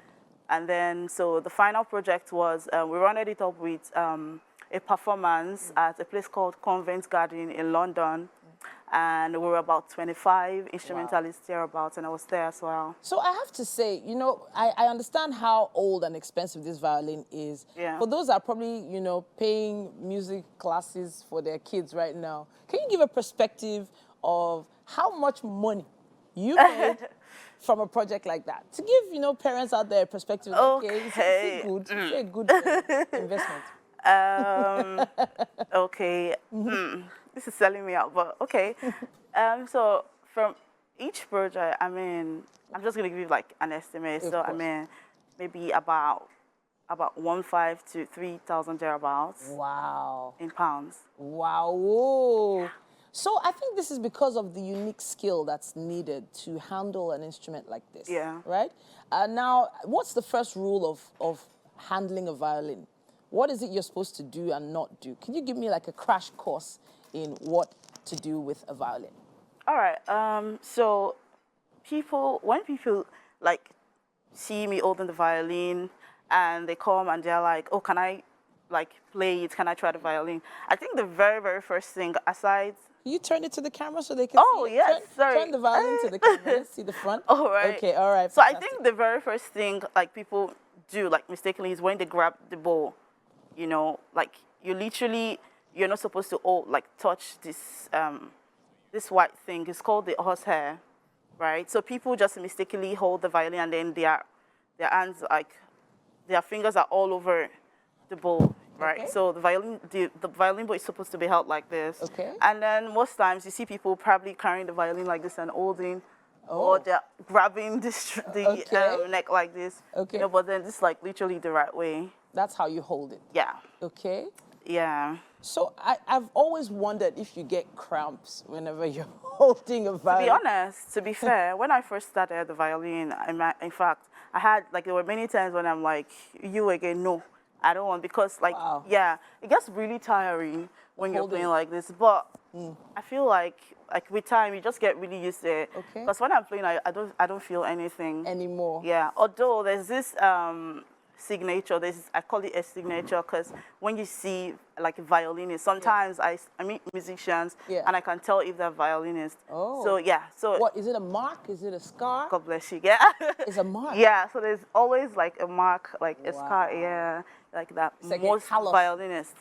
And then so the final project was we rounded it up with a performance at a place called Convent Garden in London. And we were about 25 instrumentalists thereabouts, and I was there as well. So I have to say, I understand how old and expensive this violin is. Yeah. For those that are probably, paying music classes for their kids right now, can you give a perspective of how much money you paid from a project like that? To give, parents out there a perspective, it's a good investment. Okay. This is selling me out, but okay. So Each project, I mean, I'm just gonna give you like an estimate. So I mean, maybe about 1.5 to 3,000 thereabouts. Wow. In pounds. Wow. Whoa. So I think this is because of the unique skill that's needed to handle an instrument like this. Yeah. Right? Now, what's the first rule of handling a violin? What is it you're supposed to do and not do? Can you give me like a crash course in what to do with a violin? All right. So when people like see me holding the violin and they come and they're like, oh, can I like play it? Can I try the violin? I think the very, very first thing aside. Can you turn it to the camera so they can see it? Yes, sorry. Turn the violin to the camera. Let's see the front. All right. Okay, all right. So fantastic. I think the very first thing like people do like mistakenly is when they grab the bow, you know, like you're not supposed to touch this this white thing. It's called the horsehair, right? So people just mistakenly hold the violin and then their hands their fingers are all over the bow. Right, okay. So the violin bow is supposed to be held like this. Okay. And then most times you see people probably carrying the violin like this and holding, or they're grabbing the neck like this. Okay. You know, but then this is like literally the right way. That's how you hold it. Yeah. Okay. Yeah. So I've always wondered if you get cramps whenever you're holding a violin. To be honest, to be fair, when I first started the violin, in fact, I had there were many times when I'm like, you again, no. I don't want, because yeah, it gets really tiring when you're playing like this. But I feel like with time you just get really used to it. Okay. Because when I'm playing, I don't feel anything anymore. Yeah. Although there's this signature. I call it a signature because when you see like a violinist, sometimes I meet musicians and I can tell if they're violinists. Oh. So yeah. So what is it? A mark? Is it a scar? God bless you. Yeah. It's a mark. Yeah. So there's always like a mark, like a scar. Yeah. Like that. Like most violinists.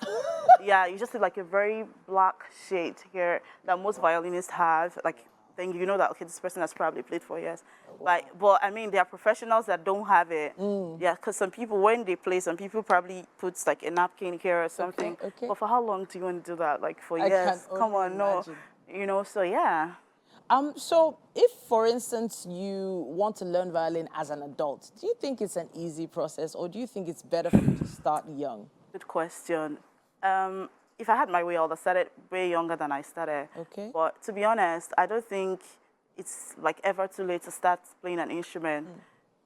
Yeah. You just see like a very black shade here that most violinists have. Like then you know that okay, this person has probably played for years. Like, but I mean, there are professionals that don't have it. Yeah, because some people, when they play, some people probably put like a napkin here or something. Okay. But for how long do you want to do that? Like for years? Come on, no. You know, so yeah. So if, for instance, you want to learn violin as an adult, do you think it's an easy process, or do you think it's better for you to start young? Good question. If I had my way, I would have started way younger than I started. Okay. But to be honest, I don't think it's like ever too late to start playing an instrument,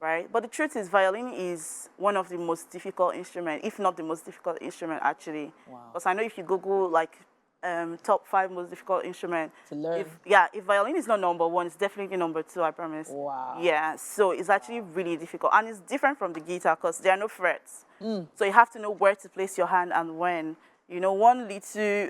right? But the truth is, violin is one of the most difficult instruments, if not the most difficult instrument, actually. Wow. Because I know if you Google like top 5 most difficult instrument to learn, if violin is not number 1, it's definitely number 2. I promise. Wow. Yeah. So it's actually really difficult, and it's different from the guitar because there are no frets. So you have to know where to place your hand and when. You know, one little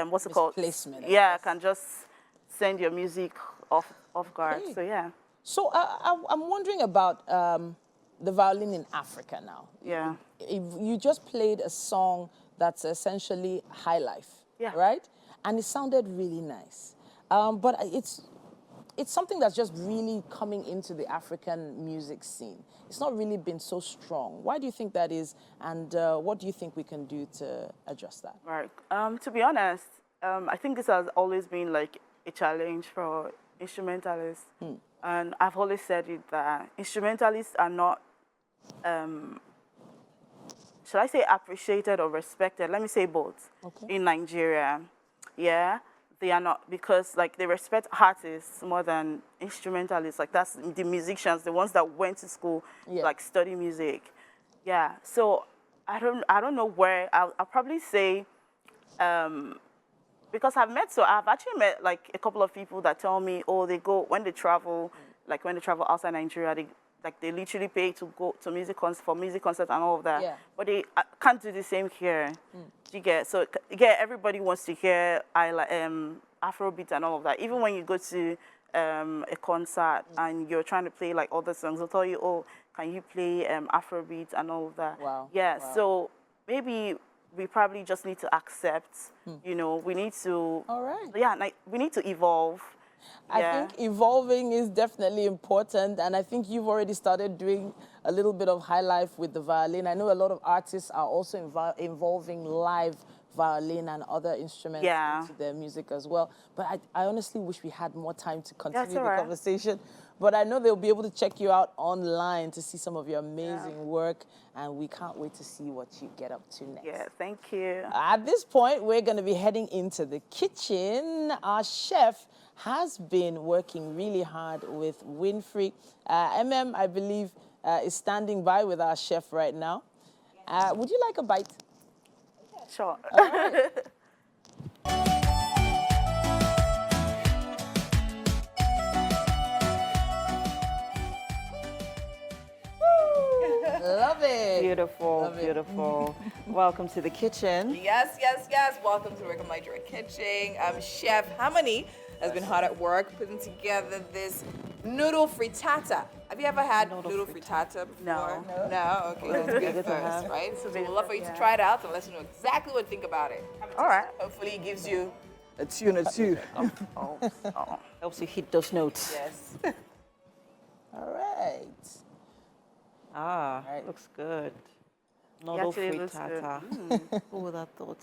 what's it called? Placement. Yeah, can just send your music off guard. Okay. So yeah. So I'm wondering about the violin in Africa now. Yeah. You just played a song that's essentially high life. Yeah. Right? And it sounded really nice. But it's something that's just really coming into the African music scene. It's not really been so strong. Why do you think that is? And what do you think we can do to address that? Right. To be honest, I think this has always been like a challenge for instrumentalists. And I've always said it that instrumentalists are not, should I say appreciated or respected? Let me say both. Okay. In Nigeria. Yeah. They are not, because like they respect artists more than instrumentalists. Like that's the musicians, the ones that went to school, like study music. Yeah. So I don't know where. I'll probably say, because I've actually met like a couple of people that tell me, oh, they go when they travel, like when they travel outside Nigeria, they literally pay to go to music concerts and all of that. Yeah. But they can't do the same here. You get, so yeah, everybody wants to hear Afrobeat and all of that. Even when you go to a concert and you're trying to play like other songs, they'll tell you, oh, can you play Afrobeat and all of that? Wow. Yeah. Wow. So maybe we probably just need to accept. You know, we need to. All right. Yeah, like we need to evolve. I think evolving is definitely important, and I think you've already started doing a little bit of high life with the violin. I know a lot of artists are also involving live violin and other instruments Yeah. into their music as well. But I honestly wish we had more time to continue the all right. conversation. But I know they'll be able to check you out online to see some of your amazing work, and we can't wait to see what you get up to next. Yeah, thank you. At this point, we're going to be heading into the kitchen. Our chef has been working really hard with Winfrey. I believe, is standing by with our chef right now. Would you like a bite? Sure. All right. Love it. Beautiful, Love it. beautiful. Welcome to the kitchen. Yes, yes, yes. Welcome to Wake Up Nigeria Kitchen. Chef Harmony has been hard at work putting together this noodle frittata. Have you ever had noodle frittata before? No. No? Okay, Well, that's good good to first, have. right? It's a So bit we'd love for you to yeah. try it out and let us know exactly what you think about it. All right. Hopefully it gives you a tune too. Helps you hit those notes. Yes. All right. Ah, looks good. Noodle actually looks good. frittata. Who would have thought?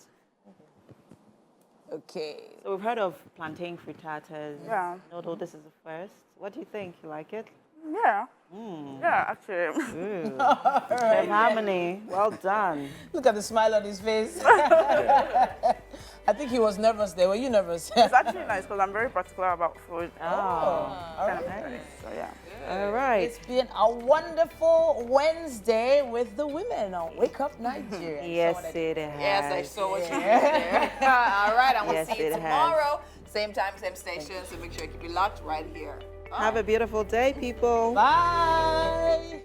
Okay. So we've heard of plantain frittatas. Yeah. Noodle, this is the first. What do you think? You like it? Yeah. Yeah, actually. Ooh. All right. Chef Harmony, well done. Look at the smile on his face. I think he was nervous there. Were you nervous? It's actually nice because I'm very particular about food. Oh, all Kind of right. nice. So yeah. All right. It's been a wonderful Wednesday with the women on Wake Up Nigeria. Yes, it has. Yes, I saw what you did there. All right, and we'll Yes, see you it has. tomorrow. Same time, same station. So make sure you keep it locked right here. Have a beautiful day, people. Bye.